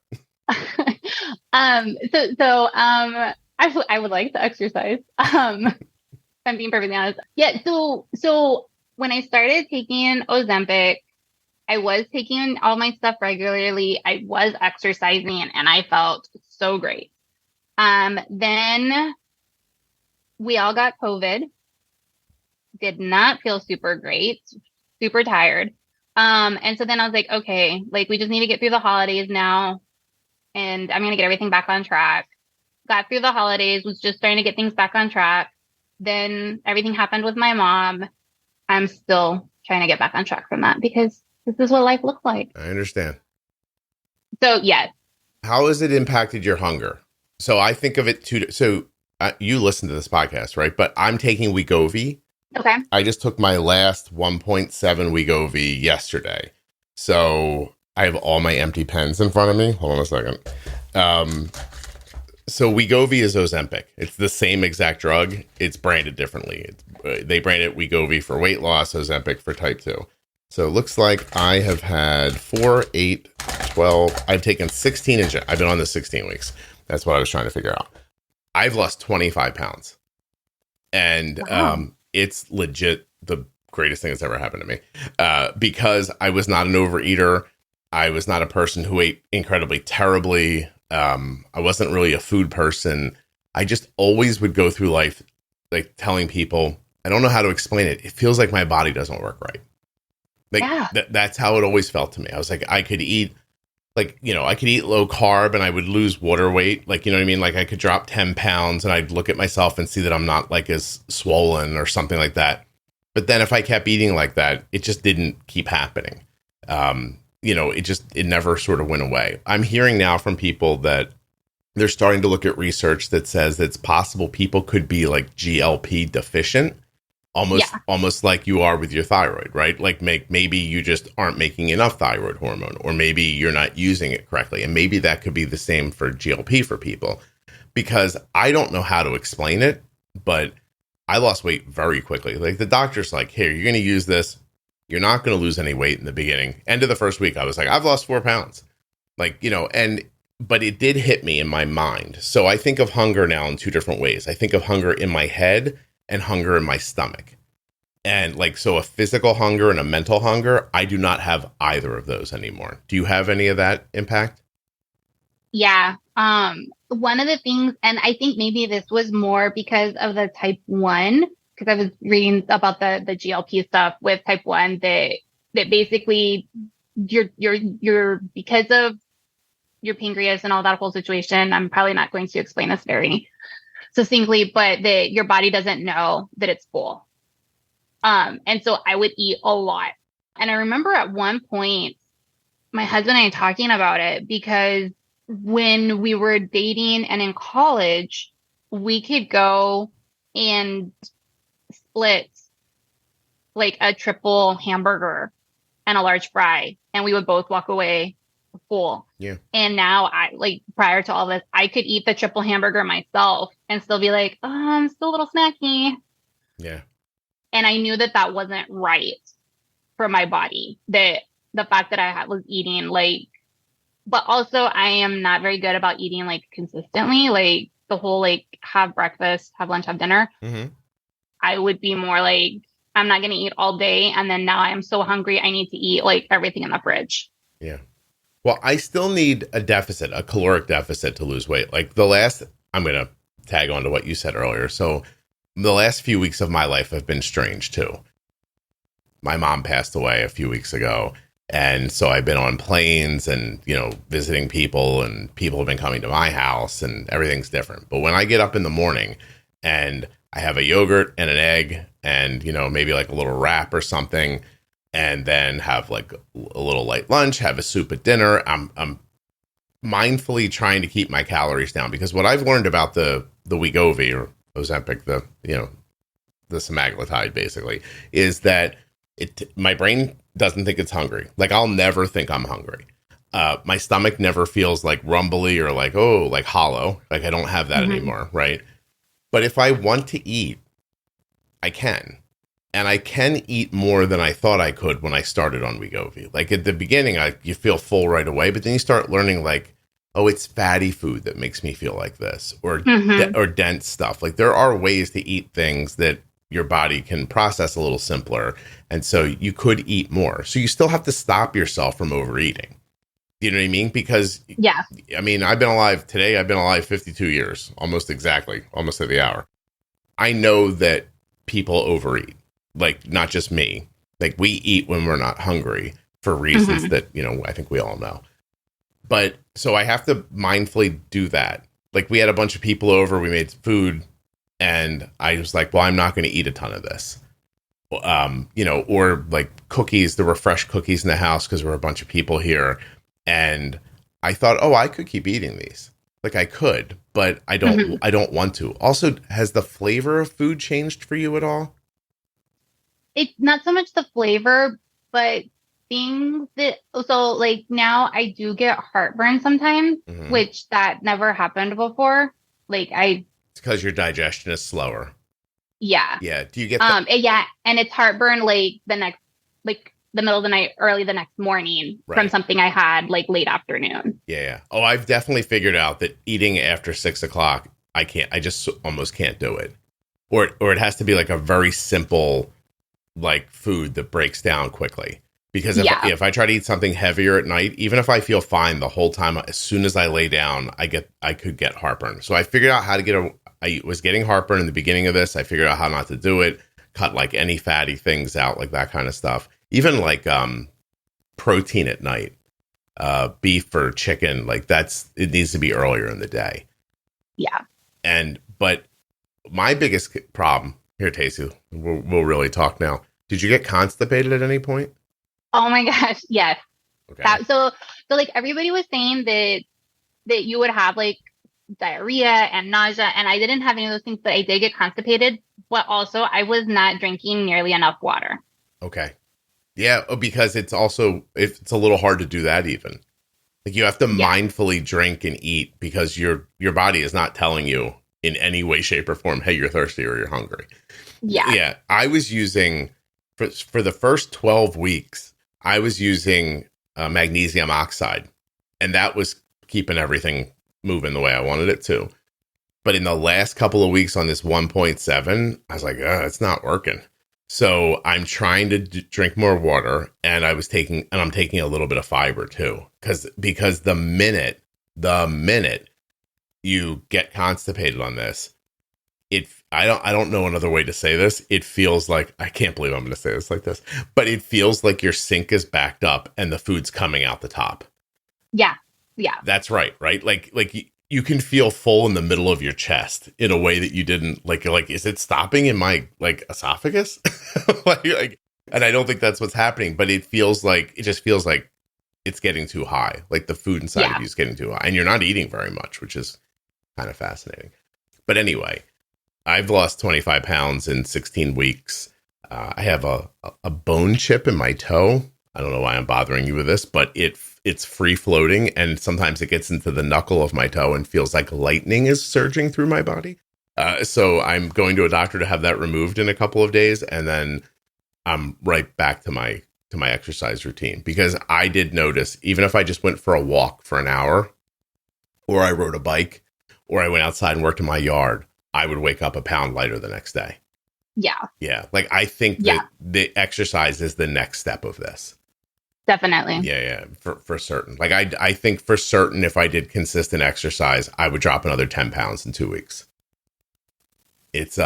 Actually, I would like to exercise. If I'm being perfectly honest. Yeah. So when I started taking Ozempic, I was taking all my stuff regularly. I was exercising and I felt so great. Then we all got COVID. Did not feel super great, super tired. And so then I was like, okay, like we just need to get through the holidays now. And I'm going to get everything back on track. Got through the holidays, was just starting to get things back on track. Then everything happened with my mom. I'm still trying to get back on track from that because this is what life looks like. I understand. So, yes. How has it impacted your hunger? So I think of it too. So you listen to this podcast, right? But I'm taking Wegovy. Okay. I just took my last 1.7 Wegovy yesterday. So I have all my empty pens in front of me. Hold on a second. So Wegovy is Ozempic. It's the same exact drug. It's branded differently. They brand it Wegovy for weight loss, Ozempic for type 2. So it looks like I have had 4, 8, 12. I've taken 16 I've been on this 16 weeks. That's what I was trying to figure out. I've lost 25 pounds. And wow. It's legit the greatest thing that's ever happened to me. Because I was not an overeater. I was not a person who ate incredibly terribly. I wasn't really a food person. I just always would go through life like telling people, I don't know how to explain it. It feels like my body doesn't work right. Like that's how it always felt to me. I was like, I could eat low carb and I would lose water weight. Like, you know what I mean? Like I could drop 10 pounds and I'd look at myself and see that I'm not like as swollen or something like that. But then if I kept eating like that, it just didn't keep happening. It never sort of went away. I'm hearing now from people that they're starting to look at research that says that it's possible people could be like GLP deficient, almost like you are with your thyroid, right? Like maybe you just aren't making enough thyroid hormone, or maybe you're not using it correctly. And maybe that could be the same for GLP for people, because I don't know how to explain it, but I lost weight very quickly. Like the doctor's like, here, you're going to use this. You're not going to lose any weight in the beginning. End of the first week, I was like, I've lost 4 pounds. But it did hit me in my mind. So I think of hunger now in 2 different ways. I think of hunger in my head and hunger in my stomach. And so a physical hunger and a mental hunger, I do not have either of those anymore. Do you have any of that impact? Yeah. One of the things, and I think maybe this was more because of the type 1, because I was reading about the GLP stuff with type 1 that basically you're because of your pancreas and all that whole situation. I'm probably not going to explain this very succinctly, but that your body doesn't know that it's full. And so I would eat a lot. And I remember at one point, my husband and I talking about it, because when we were dating and in college, we could go and split like a triple hamburger and a large fry, and we would both walk away full. Yeah. And now prior to all this, I could eat the triple hamburger myself and still be like, oh, I'm still a little snacky. Yeah. And I knew that wasn't right for my body, that the fact that I was eating but also I am not very good about eating consistently, like the whole have breakfast, have lunch, have dinner. Mm-hmm. I would be more like, I'm not going to eat all day. And then now I am so hungry, I need to eat everything in the fridge. Yeah. Well, I still need a caloric deficit to lose weight. I'm going to tag on to what you said earlier. So the last few weeks of my life have been strange too. My mom passed away a few weeks ago. And so I've been on planes and, visiting people, and people have been coming to my house, and everything's different. But when I get up in the morning and I have a yogurt and an egg and, maybe like a little wrap or something, and then have like a little light lunch, have a soup at dinner, I'm mindfully trying to keep my calories down, because what I've learned about the Wegovy or Ozempic, the semaglutide basically, is that my brain doesn't think it's hungry. Like, I'll never think I'm hungry. My stomach never feels like rumbly or like hollow. Like, I don't have that anymore, right? But if I want to eat, I can. And I can eat more than I thought I could when I started on Wegovy. Like, at the beginning, you feel full right away, but then you start learning like, oh, it's fatty food that makes me feel like this, or dense stuff. Like, there are ways to eat things that your body can process a little simpler. And so you could eat more. So you still have to stop yourself from overeating. You know what I mean? Because, I've been alive 52 years, almost at the hour. I know that people overeat, like, not just me. Like, we eat when we're not hungry for reasons that, I think we all know. But so I have to mindfully do that. Like, we had a bunch of people over, we made food, and I was like, well, I'm not going to eat a ton of this. Or like cookies, there were fresh cookies in the house because there were a bunch of people here. And I thought, oh, I could keep eating these. Like, I could, but I don't want to. Also, has the flavor of food changed for you at all? It's not so much the flavor, but things so like now I do get heartburn sometimes, which that never happened before. Like, it's because your digestion is slower. Yeah. Yeah. Do you get that? Yeah. And it's heartburn like the middle of the night, early the next morning from something I had like late afternoon. Yeah. Oh, I've definitely figured out that eating after 6 o'clock, I just almost can't do it. Or it has to be like a very simple, like, food that breaks down quickly. Because if I try to eat something heavier at night, even if I feel fine the whole time, as soon as I lay down, I could get heartburn. So I figured out how to I was getting heartburn in the beginning of this. I figured out how not to do it, cut like any fatty things out, like that kind of stuff. Even like protein at night, beef or chicken, like it needs to be earlier in the day. Yeah. But my biggest problem here, Tacee, we'll really talk now. Did you get constipated at any point? Oh my gosh, yes. Okay. So like everybody was saying that you would have like diarrhea and nausea, and I didn't have any of those things, but I did get constipated. But also, I was not drinking nearly enough water. Okay. Yeah, because it's a little hard to do that even. Like, you have to mindfully drink and eat because your body is not telling you in any way, shape, or form, hey, you're thirsty or you're hungry. Yeah. Yeah. I was using, for the first 12 weeks, I was using magnesium oxide, and that was keeping everything moving the way I wanted it to. But in the last couple of weeks on this 1.7, I was like, it's not working. So I'm trying to drink more water, and I'm taking a little bit of fiber too, because the minute you get constipated on this, I don't know another way to say this. It feels like, I can't believe I'm going to say this like this, but it feels like your sink is backed up and the food's coming out the top. Yeah. Yeah. That's right. Like you can feel full in the middle of your chest in a way that you didn't like, is it stopping in my like esophagus? And I don't think that's what's happening, but it just feels like it's getting too high. Like the food inside of you is getting too high, and you're not eating very much, which is kind of fascinating. But anyway, I've lost 25 pounds in 16 weeks. I have a bone chip in my toe. I don't know why I'm bothering you with this, but it's free floating, and sometimes it gets into the knuckle of my toe and feels like lightning is surging through my body. So I'm going to a doctor to have that removed in a couple of days, and then I'm right back to my exercise routine, because I did notice, even if I just went for a walk for an hour, or I rode a bike, or I went outside and worked in my yard, I would wake up a pound lighter the next day. Yeah. Yeah. Like, I think that the exercise is the next step of this. Definitely. Yeah. For certain. Like, I think for certain, if I did consistent exercise, I would drop another 10 pounds in 2 weeks. It's,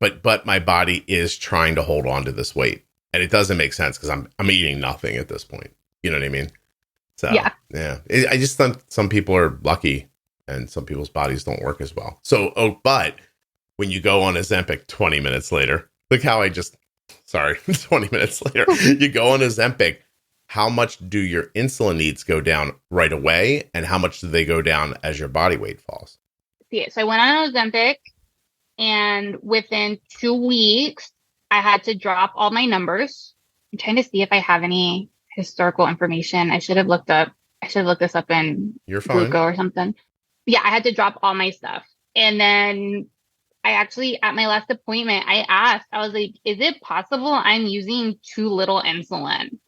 but my body is trying to hold on to this weight, and it doesn't make sense because I'm eating nothing at this point. You know what I mean? So yeah. I just think some people are lucky, and some people's bodies don't work as well. So, but when you go on Ozempic 20 minutes later, look how 20 minutes later, you go on Ozempic. How much do your insulin needs go down right away, and how much do they go down as your body weight falls? Yeah, so I went on Ozempic, and within 2 weeks, I had to drop all my numbers. I'm trying to see if I have any historical information. I should have looked this up in Gvoke or something. Yeah, I had to drop all my stuff. And then I actually, at my last appointment, I was like, is it possible I'm using too little insulin?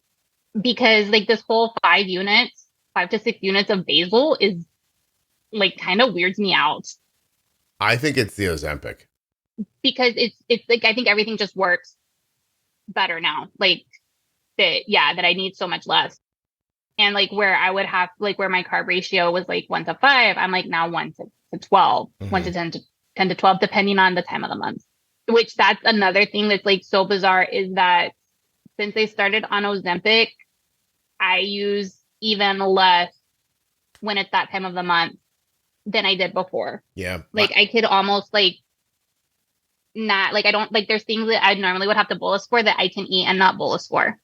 Because like this whole 5 to 6 units of basal is like kind of weirds me out. I think it's the Ozempic. Because it's like, I think everything just works better now. Like that I need so much less. And like where I would have, like where my carb ratio was like 1 to 5, I'm like now 1 to 12, 1 to 10 to 12, depending on the time of the month. Which that's another thing that's like so bizarre is that since I started on Ozempic, I use even less when it's that time of the month than I did before. Yeah. Like I could almost like not like, I don't like, there's things that I normally would have to bolus for that I can eat and not bolus for.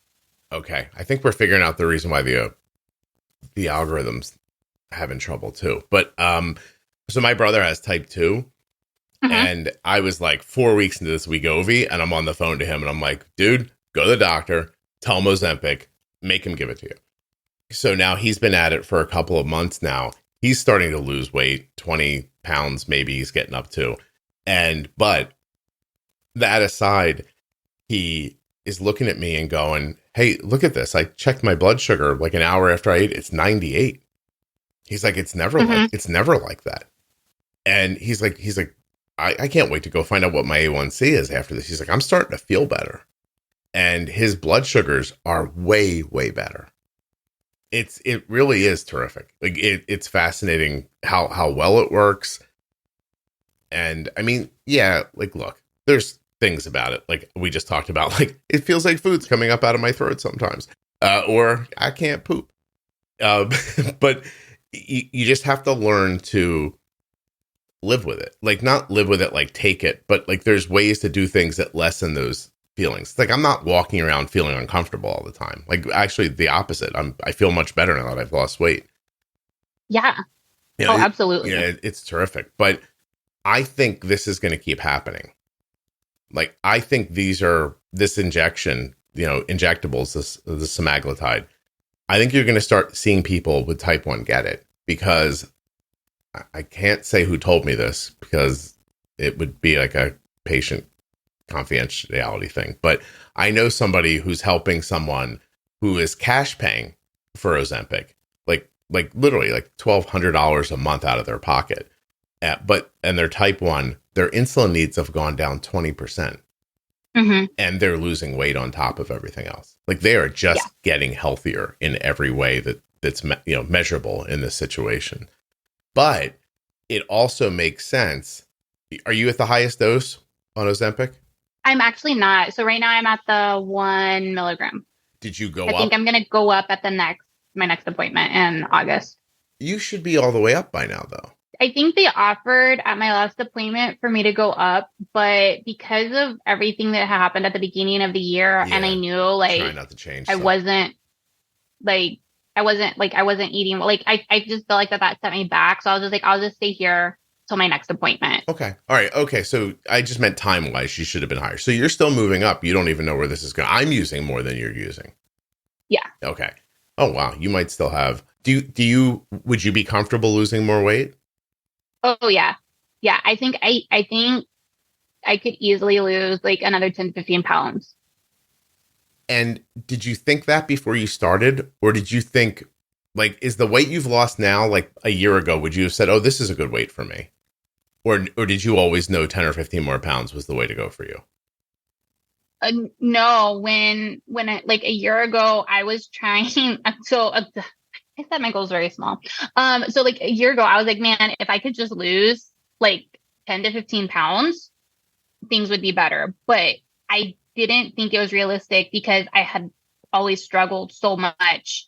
Okay. I think we're figuring out the reason why the algorithm's having trouble too. But, so my brother has type 2 and I was like 4 weeks into this Wegovy and I'm on the phone to him and I'm like, dude, go to the doctor, tell him Ozempic, make him give it to you. So now he's been at it for a couple of months now. He's starting to lose weight, 20 pounds, maybe he's getting up to. But that aside, he is looking at me and going, hey, look at this. I checked my blood sugar like an hour after I ate. It's 98. He's like, it's never like that. And he's like, I can't wait to go find out what my A1C is after this. He's like, I'm starting to feel better. And his blood sugars are way, way better. It really is terrific. Like it's fascinating how well it works. And I mean, yeah, like, look, there's things about it. Like we just talked about, like, it feels like food's coming up out of my throat sometimes, or I can't poop. But you just have to learn to live with it. Like not live with it, like take it, but like there's ways to do things that lessen those feelings. Like I'm not walking around feeling uncomfortable all the time. Like actually the opposite. I feel much better now that I've lost weight. Yeah. You know, absolutely. Yeah, it's terrific. But I think this is going to keep happening. Like I think this injection, injectables, the semaglutide. I think you're going to start seeing people with type 1 get it, because I can't say who told me this because it would be like a patient confidentiality thing. But I know somebody who's helping someone who is cash paying for Ozempic, like literally like $1,200 a month out of their pocket. And they're type 1, their insulin needs have gone down 20%. And they're losing weight on top of everything else. Like they are just getting healthier in every way that's measurable in this situation. But it also makes sense. Are you at the highest dose on Ozempic? I'm actually not. So right now I'm at the 1 milligram. Did you go up? I think I'm going to go up at my next appointment in August. You should be all the way up by now, though. I think they offered at my last appointment for me to go up, but because of everything that happened at the beginning of the year, and I knew like try not to change. I wasn't eating. Like I just felt like that set me back. So I was just like, I'll just stay here till my next appointment. Okay. All right. Okay. So I just meant time wise, you should have been higher. So you're still moving up. You don't even know where this is going. I'm using more than you're using. Yeah. Okay. Oh, wow. You might still have, would you be comfortable losing more weight? Oh yeah. Yeah. I think I could easily lose like another 10 to 15 pounds. And did you think that before you started, or did you think like, is the weight you've lost now, like a year ago, would you have said, oh, this is a good weight for me? Or did you always know 10 or 15 more pounds was the way to go for you? No, when I, like a year ago, I was trying, I set my goals very small. So like a year ago, I was like, man, if I could just lose like 10 to 15 pounds, things would be better. But I didn't think it was realistic because I had always struggled so much.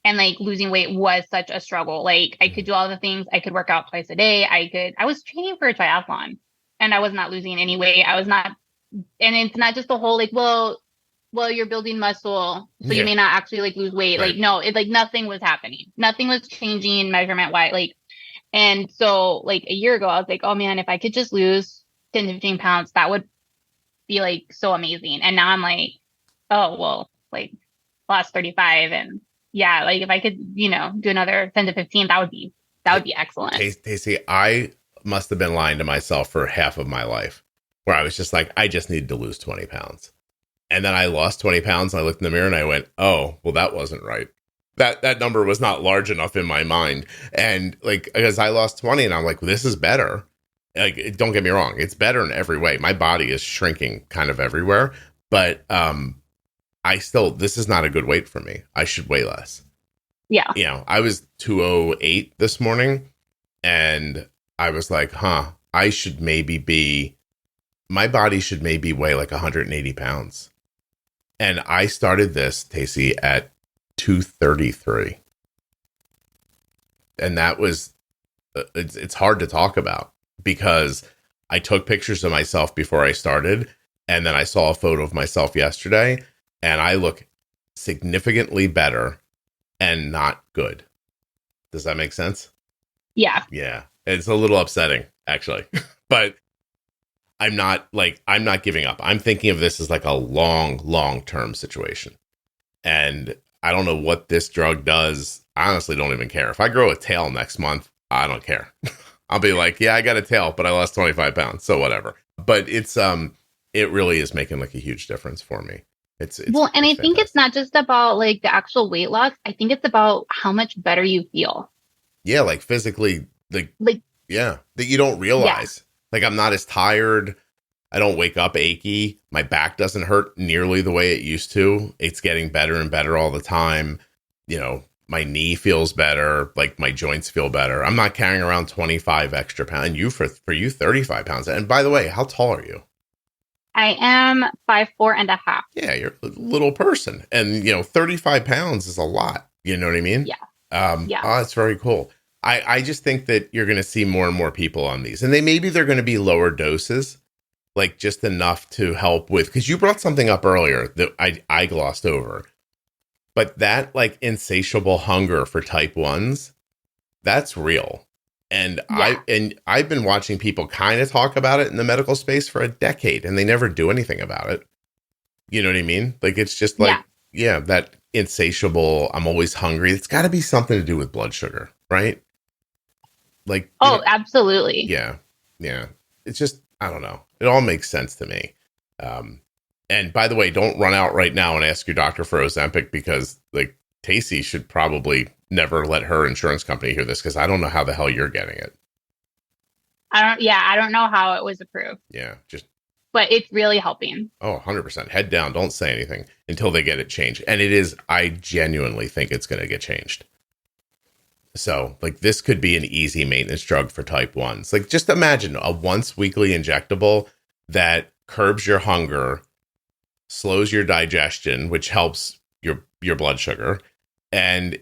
And like losing weight was such a struggle. Like I could do all the things. I could work out twice a day. I was training for a triathlon and I was not losing any weight. I was not, and it's not just the whole like, well, you're building muscle, so you may not actually like lose weight. Right. Like, no, it like nothing was happening. Nothing was changing measurement wise. Like, and so like a year ago, I was like, oh man, if I could just lose 10 to 15 pounds, that would be like so amazing. And now I'm like, oh, well, like lost 35 and yeah, like if I could, do another 10 to 15, that would be excellent. Tacee, I must have been lying to myself for half of my life where I was just like, I just need to lose 20 pounds. And then I lost 20 pounds and I looked in the mirror and I went, oh, well, that wasn't right. That number was not large enough in my mind. And like, because I lost 20 and I'm like, well, this is better. Like, don't get me wrong. It's better in every way. My body is shrinking kind of everywhere, but, this is not a good weight for me. I should weigh less. Yeah. I was 208 this morning and I was like, my body should maybe weigh like 180 pounds. And I started this, Tacee, at 233. And that was, it's hard to talk about because I took pictures of myself before I started. And then I saw a photo of myself yesterday and I look significantly better and not good. Does that make sense? Yeah. Yeah. It's a little upsetting, actually. But I'm not giving up. I'm thinking of this as like a long-term situation. And I don't know what this drug does. I honestly don't even care. If I grow a tail next month, I don't care. I'll be like, yeah, I got a tail, but I lost 25 pounds. So whatever. But it really is making like a huge difference for me. It's well, and I think it's not just about like the actual weight loss. I think it's about how much better you feel. Yeah, like physically, that you don't realize. Yeah. Like I'm not as tired. I don't wake up achy. My back doesn't hurt nearly the way it used to. It's getting better and better all the time. My knee feels better. Like my joints feel better. I'm not carrying around 25 extra pounds. And you, for you, 35 pounds. And by the way, how tall are you? I am 5'4.5". Yeah, you're a little person. And, 35 pounds is a lot. You know what I mean? Yeah. Oh, that's very cool. I just think that you're going to see more and more people on these. And they're going to be lower doses, like just enough to help with, because you brought something up earlier that I glossed over. But that like insatiable hunger for type 1s, that's real. And I've been watching people kind of talk about it in the medical space for a decade and they never do anything about it. You know what I mean? Like, it's just like, that insatiable, I'm always hungry. It's got to be something to do with blood sugar, right? Like, absolutely. Yeah. Yeah. It's just, I don't know. It all makes sense to me. And by the way, don't run out right now and ask your doctor for Ozempic because like Tacee should probably never let her insurance company hear this because I don't know how the hell you're getting it. I don't know how it was approved. Yeah, but it's really helping. Oh, 100%. Head down. Don't say anything until they get it changed. And I genuinely think it's going to get changed. So like this could be an easy maintenance drug for type 1s. Like just imagine a once weekly injectable that curbs your hunger, slows your digestion, which helps your blood sugar, and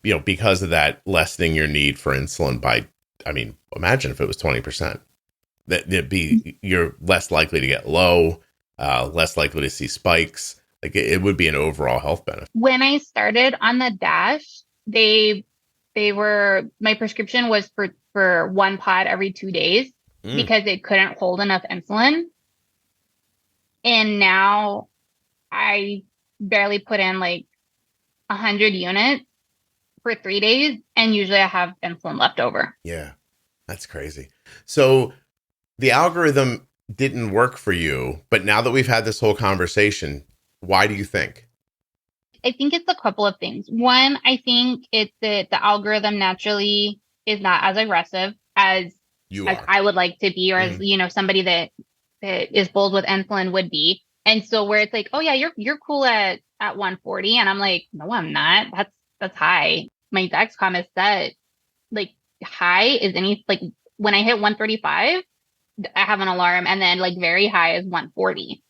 because of that, lessening your need for insulin by, imagine if it was 20%. You're less likely to get low, less likely to see spikes. Like it would be an overall health benefit. When I started on the DASH, my prescription was for one pod every 2 days because it couldn't hold enough insulin. And now I barely put in like 100 units for 3 days. And usually I have insulin left over. Yeah, that's crazy. So the algorithm didn't work for you, but now that we've had this whole conversation, why do you think? I think it's a couple of things. One, I think it's that the algorithm naturally is not as aggressive as I would like to be, or as, somebody that is bold with insulin would be. And so where it's like, oh yeah, you're cool at 140. And I'm like, no, I'm not. That's high. My Dexcom is set like high is when I hit 135, I have an alarm, and then like very high is 140.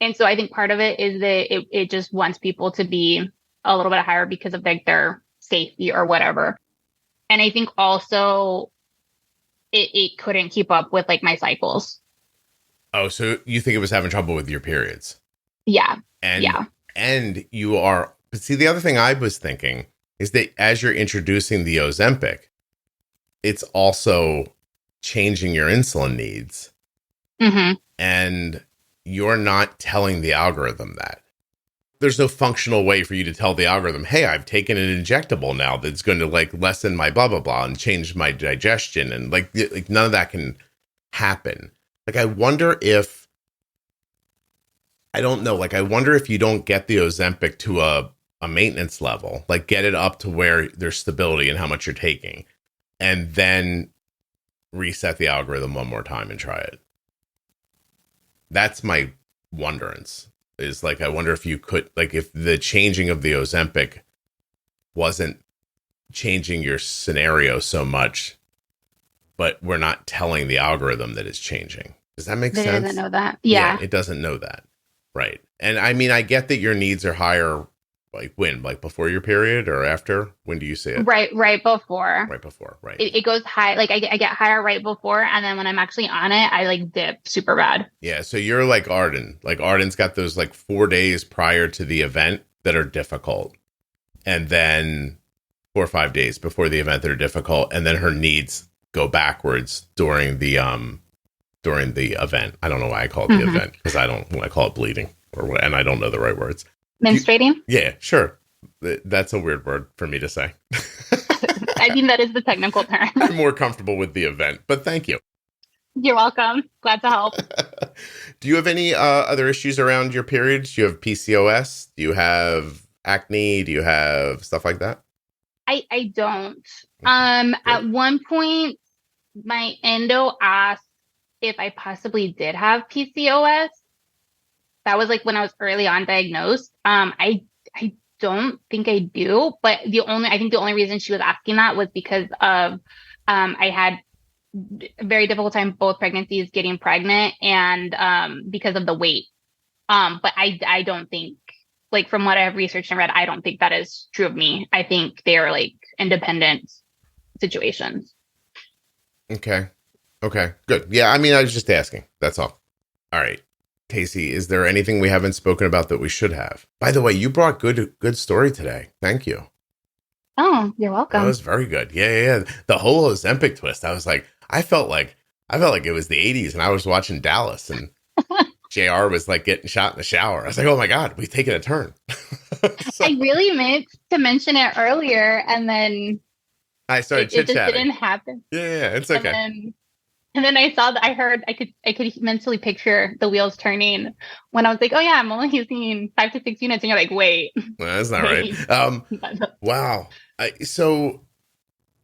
And so I think part of it is that it just wants people to be a little bit higher because of like their safety or whatever. And I think also it couldn't keep up with like my cycles. Oh, so you think it was having trouble with your periods? Yeah. And Yeah. and you are, but see, the other thing I was thinking is that as you're introducing the Ozempic, it's also changing your insulin needs. Mm-hmm. And you're not telling the algorithm that. There's no functional way for you to tell the algorithm, hey, I've taken an injectable now that's going to like lessen my blah, blah, blah and change my digestion. And like none of that can happen. Like, I wonder if, I don't know, like, I wonder if you don't get the Ozempic to a maintenance level, like get it up to where there's stability in how much you're taking, and then reset the algorithm one more time and try it. That's my wonderance. Is like, I wonder if you could, like, if the changing of the Ozempic wasn't changing your scenario so much, but we're not telling the algorithm that it's changing. Does that make sense? It doesn't know that. Yeah. It doesn't know that. Right. And I mean, I get that your needs are higher, like when, like before your period or after? When do you see it? Right before. Right before, right. It goes high, like I get higher right before, and then when I'm actually on it, I like dip super bad. Yeah, so you're like Arden. Like Arden's got those like 4 days prior to the event that are difficult. And then 4 or 5 days before the event that are difficult. And then her needs go backwards during the event. I don't know why I call it the event, because I don't want to call it bleeding or what, and I don't know the right words. Menstruating? Yeah, sure. That's a weird word for me to say. I mean, that is the technical term. I'm more comfortable with the event, but thank you. You're welcome. Glad to help. Do you have any other issues around your periods? Do you have PCOS? Do you have acne? Do you have stuff like that? I don't. At one point, my endo asked if I possibly did have PCOS. That was like when I was early on diagnosed. I don't think I do, but I think the only reason she was asking that was because of I had a very difficult time both pregnancies getting pregnant, and because of the weight. But I don't think, like, from what I've researched and read, I don't think that is true of me. I think they are like independent situations. Okay, good. Yeah, I mean, I was just asking. That's all. All right. Tacee, is there anything we haven't spoken about that we should have? By the way, you brought good story today. Thank you. Oh, you're welcome. That was very good. Yeah. The whole Ozempic twist. I was like, I felt like it was the 80s and I was watching Dallas and JR was like getting shot in the shower. I was like, oh my God, we've taken a turn. So, I really meant to mention it earlier, and then I started it just chit-chatting. didn't happen. Yeah, it's okay. And then I saw that I could mentally picture the wheels turning when I was like, oh yeah, I'm only using 5 to 6 units. And you're like, wait. Well, that's not right. Wow. So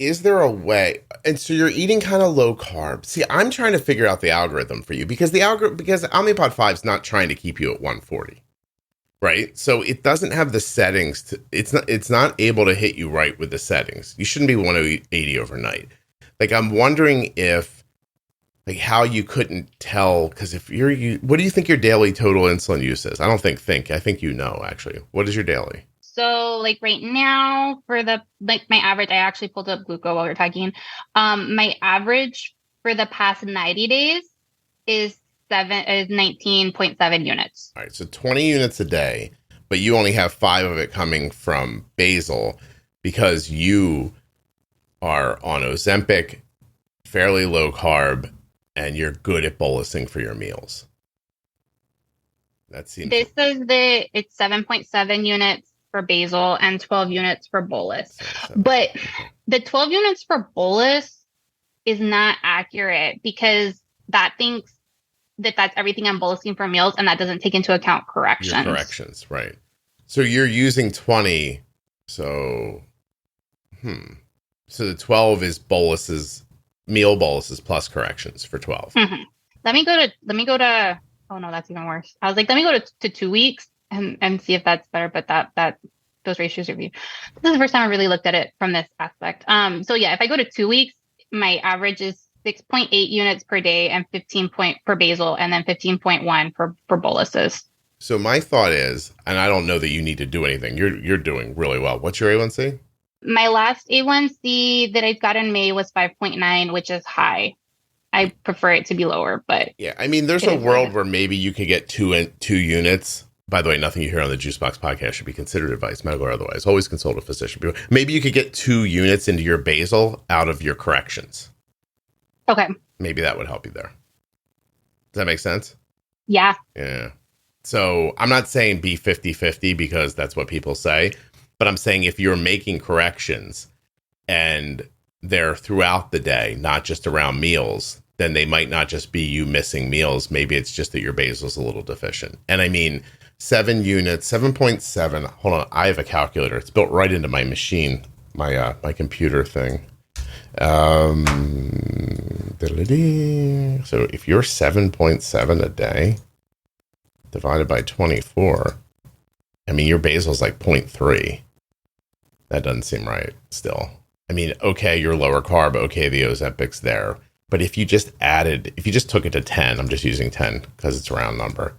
is there a way? And so you're eating kind of low carb. See, I'm trying to figure out the algorithm for you because Omnipod 5 is not trying to keep you at 140. Right? So it doesn't have the settings it's not able to hit you right with the settings. You shouldn't be 180 overnight. Like, I'm wondering if, like, how you couldn't tell, because if what do you think your daily total insulin use is? I don't think, I think you know, actually. What is your daily? So, like, right now, for my average, I actually pulled up Gluco while we were talking. My average for the past 90 days is 19.7 units. All right, so 20 units a day, but you only have 5 of it coming from basal because you are on Ozempic, fairly low carb, and you're good at bolusing for your meals. That seems. This is it's 7.7 units for basal and 12 units for bolus. But the 12 units for bolus is not accurate because that thinks that's everything I'm bolusing for meals, and that doesn't take into account corrections. Your corrections, right. So you're using 20. So, So the 12 is meal boluses plus corrections for 12. Mm-hmm. Let me go to, oh no, that's even worse. I was like, let me go to 2 weeks and see if that's better. But that those ratios are, this is the first time I really looked at it from this aspect. So yeah, if I go to 2 weeks, my average is 6.8 units per day and 15 point per basal, and then 15.1 for boluses. So my thought is, and I don't know that you need to do anything. You're doing really well. What's your A1C? My last A1C that I got in May was 5.9, which is high. I prefer it to be lower, but yeah, I mean, there's a world where maybe you could get two units. By the way, nothing you hear on the Juicebox podcast should be considered advice, medical or otherwise. Always consult a physician. Maybe you could get 2 units into your basal out of your corrections. Okay. Maybe that would help you there. Does that make sense? Yeah. Yeah. So I'm not saying be 50-50 because that's what people say, but I'm saying if you're making corrections and they're throughout the day, not just around meals, then they might not just be you missing meals. Maybe it's just that your basal's a little deficient. And I mean, 7 units, 7.7. Hold on. I have a calculator. It's built right into my machine, my computer thing. So if you're 7.7 a day divided by 24, I mean, your basal's like 0.3. That doesn't seem right still. I mean, okay, you're lower carb. Okay, the Ozempic's there. But if you just took it to 10, I'm just using 10 because it's a round number.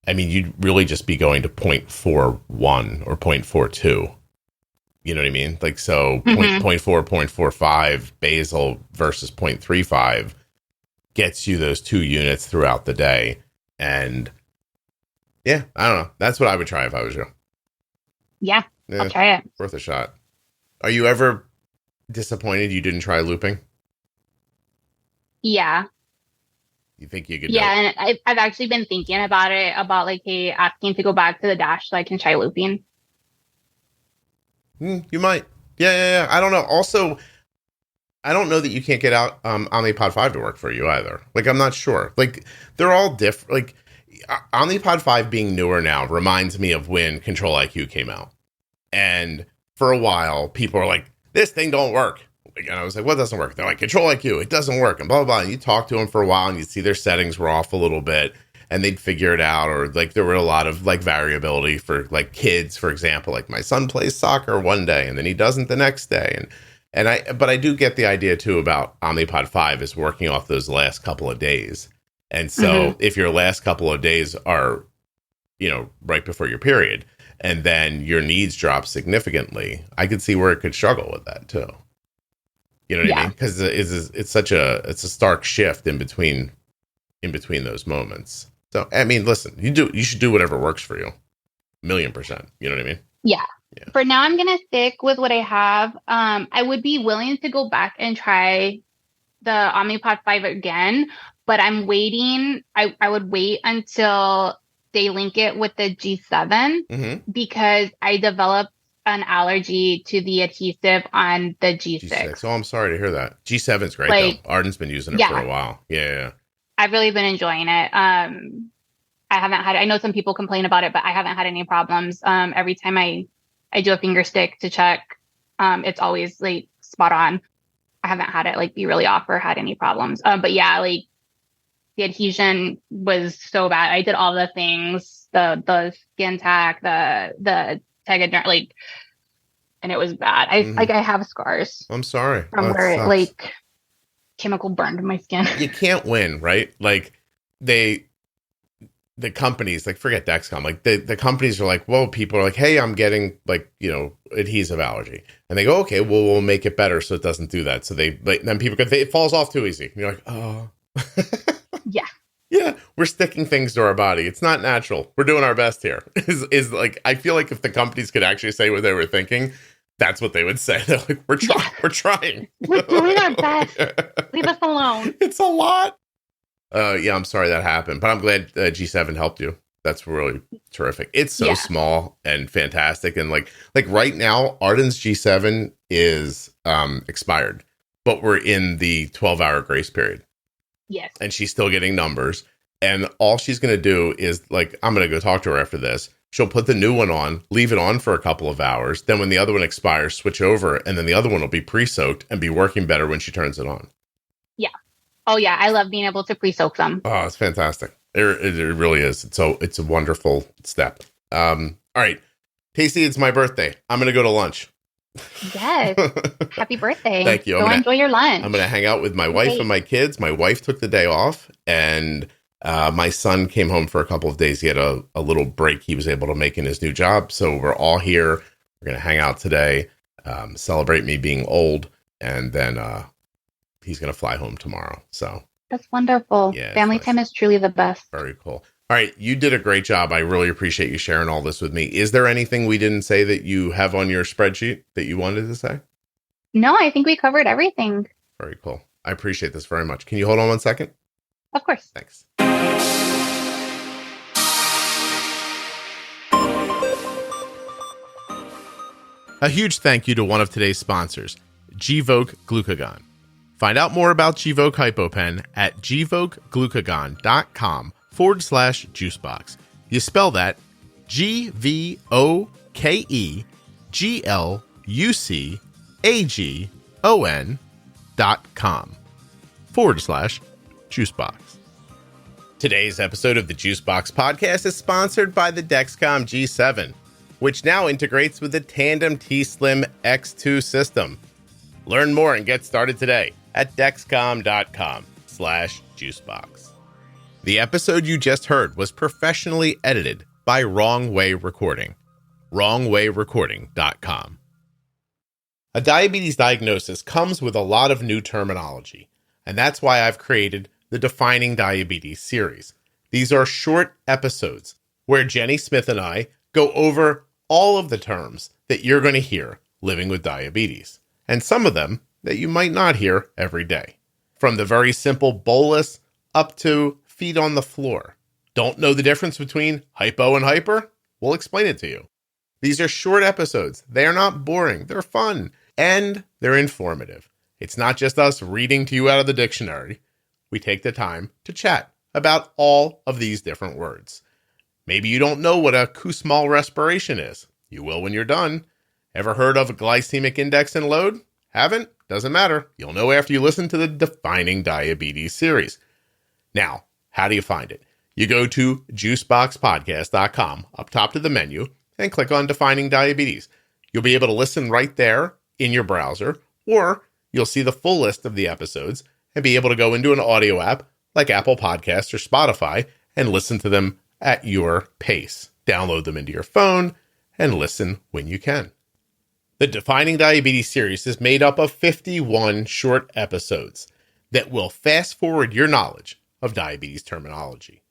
I mean, you'd really just be going to 0.41 or 0.42. You know what I mean? Like, so 0.4, 0.45 basal versus 0.35 gets you those 2 units throughout the day. And yeah, I don't know. That's what I would try if I was you. Yeah, I'll try it. Worth a shot. Are you ever disappointed you didn't try looping? Yeah. You think you could? Yeah, and I've actually been thinking about it, about like, hey, asking to go back to the Dash so I can try looping. You might. Yeah. I don't know. Also, I don't know that you can't get out Omnipod 5 to work for you either. Like, I'm not sure. Like, they're all different. Like, Omnipod 5 being newer now reminds me of when Control IQ came out. And for a while, people are like, this thing don't work. And I was like, what doesn't work? They're like, Control IQ, it doesn't work, and blah, blah, blah. And you talk to them for a while, and you'd see their settings were off a little bit, and they'd figure it out. Or, like, there were a lot of, like, variability for, like, kids, for example. Like, my son plays soccer one day, and then he doesn't the next day. But I do get the idea, too, about Omnipod 5 is working off those last couple of days. And so if your last couple of days are, you know, right before your period, and then your needs drop significantly, I could see where it could struggle with that, too. You know what I mean? Because it's a stark shift in between those moments. So I mean, listen, you should do whatever works for you, 1,000,000%. You know what I mean? Yeah. For now, I'm gonna stick with what I have. I would be willing to go back and try the Omnipod 5 again, but I'm waiting. I would wait until they link it with the G7 because I developed an allergy to the adhesive on the G6. Oh, I'm sorry to hear that. G7's great, though. Arden's been using it for a while. Yeah. I've really been enjoying it. I know some people complain about it, but I haven't had any problems. Every time I do a finger stick to check, it's always like spot on. I haven't had it like be really off or had any problems. But yeah, like the adhesion was so bad. I did all the things, the skin tack, the Tegaderm, like, and it was bad. I have scars. I'm sorry. From where it like chemical burned my skin. You can't win, right? Like the companies, like forget Dexcom, like the companies are like, well, people are like, hey, I'm getting like, you know, adhesive allergy. And they go, okay, well, we'll make it better so it doesn't do that. So then people go, it falls off too easy. And you're like, oh. Yeah. Yeah, we're sticking things to our body. It's not natural. We're doing our best here. Is like, I feel like if the companies could actually say what they were thinking, that's what they would say. They're like, we're trying. Yeah. We're trying. We're doing our best. Leave us alone. It's a lot. Yeah, I'm sorry that happened, but I'm glad G7 helped you. That's really terrific. It's so small and fantastic. And like right now, Arden's G7 is expired, but we're in the 12-hour grace period. Yes. And she's still getting numbers. And all she's going to do is like, I'm going to go talk to her after this. She'll put the new one on, leave it on for a couple of hours. Then when the other one expires, switch over. And then the other one will be pre-soaked and be working better when she turns it on. Yeah. Oh, yeah. I love being able to pre-soak them. Oh, it's fantastic. It really is. It's a wonderful step. All right. Tacee, it's my birthday. I'm going to go to lunch. Yes. Happy birthday. Thank you. Go enjoy your lunch. I'm going to hang out with my wife and my kids. My wife took the day off, and my son came home for a couple of days. He had a little break he was able to make in his new job. So we're all here. We're going to hang out today, celebrate me being old, and then he's going to fly home tomorrow. So that's wonderful. Yeah, family time is truly the best. Very cool. All right. You did a great job. I really appreciate you sharing all this with me. Is there anything we didn't say that you have on your spreadsheet that you wanted to say? No, I think we covered everything. Very cool. I appreciate this very much. Can you hold on 1 second? Of course. Thanks. A huge thank you to one of today's sponsors, Gvoke Glucagon. Find out more about Gvoke HypoPen at gvokeglucagon.com/juicebox. You spell that GVOKEGLUCAGON.com/juicebox. Today's episode of the Juicebox Podcast is sponsored by the Dexcom G7, which now integrates with the Tandem T-Slim X2 system. Learn more and get started today at dexcom.com/juicebox. The episode you just heard was professionally edited by Wrong Way Recording. wrongwayrecording.com. A diabetes diagnosis comes with a lot of new terminology, and that's why I've created the Defining Diabetes series. These are short episodes where Jenny Smith and I go over all of the terms that you're going to hear living with diabetes, and some of them that you might not hear every day. From the very simple bolus up to feet on the floor. Don't know the difference between hypo and hyper? We'll explain it to you. These are short episodes. They are not boring. They're fun. And they're informative. It's not just us reading to you out of the dictionary. We take the time to chat about all of these different words. Maybe you don't know what a Kussmaul respiration is. You will when you're done. Ever heard of glycemic index and load? Haven't? Doesn't matter. You'll know after you listen to the Defining Diabetes series. Now, how do you find it? You go to juiceboxpodcast.com, up top to the menu, and click on Defining Diabetes. You'll be able to listen right there in your browser, or you'll see the full list of the episodes and be able to go into an audio app like Apple Podcasts or Spotify and listen to them at your pace. Download them into your phone and listen when you can. The Defining Diabetes series is made up of 51 short episodes that will fast forward your knowledge of diabetes terminology.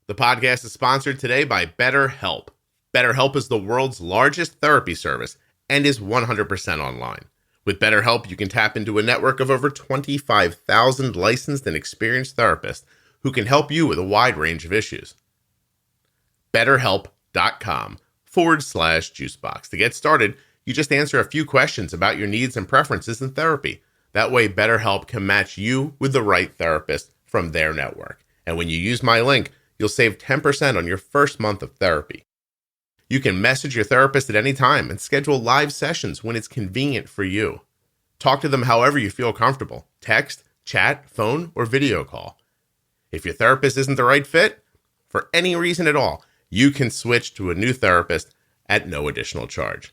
The podcast is sponsored today by BetterHelp. BetterHelp is the world's largest therapy service and is 100% online. With BetterHelp, you can tap into a network of over 25,000 licensed and experienced therapists who can help you with a wide range of issues. BetterHelp.com/juicebox. To get started, you just answer a few questions about your needs and preferences in therapy. That way, BetterHelp can match you with the right therapist from their network. And when you use my link, you'll save 10% on your first month of therapy. You can message your therapist at any time and schedule live sessions when it's convenient for you. Talk to them however you feel comfortable. Text, chat, phone, or video call. If your therapist isn't the right fit, for any reason at all, you can switch to a new therapist at no additional charge.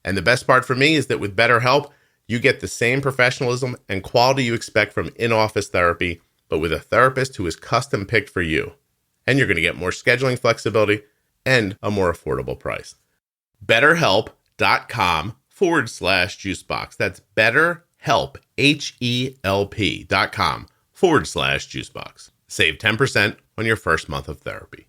And the best part for me is that with BetterHelp, you get the same professionalism and quality you expect from in-office therapy, but with a therapist who is custom picked for you. And you're going to get more scheduling flexibility and a more affordable price. BetterHelp.com/juicebox. That's BetterHelp, HELP.com/juicebox. Save 10% on your first month of therapy.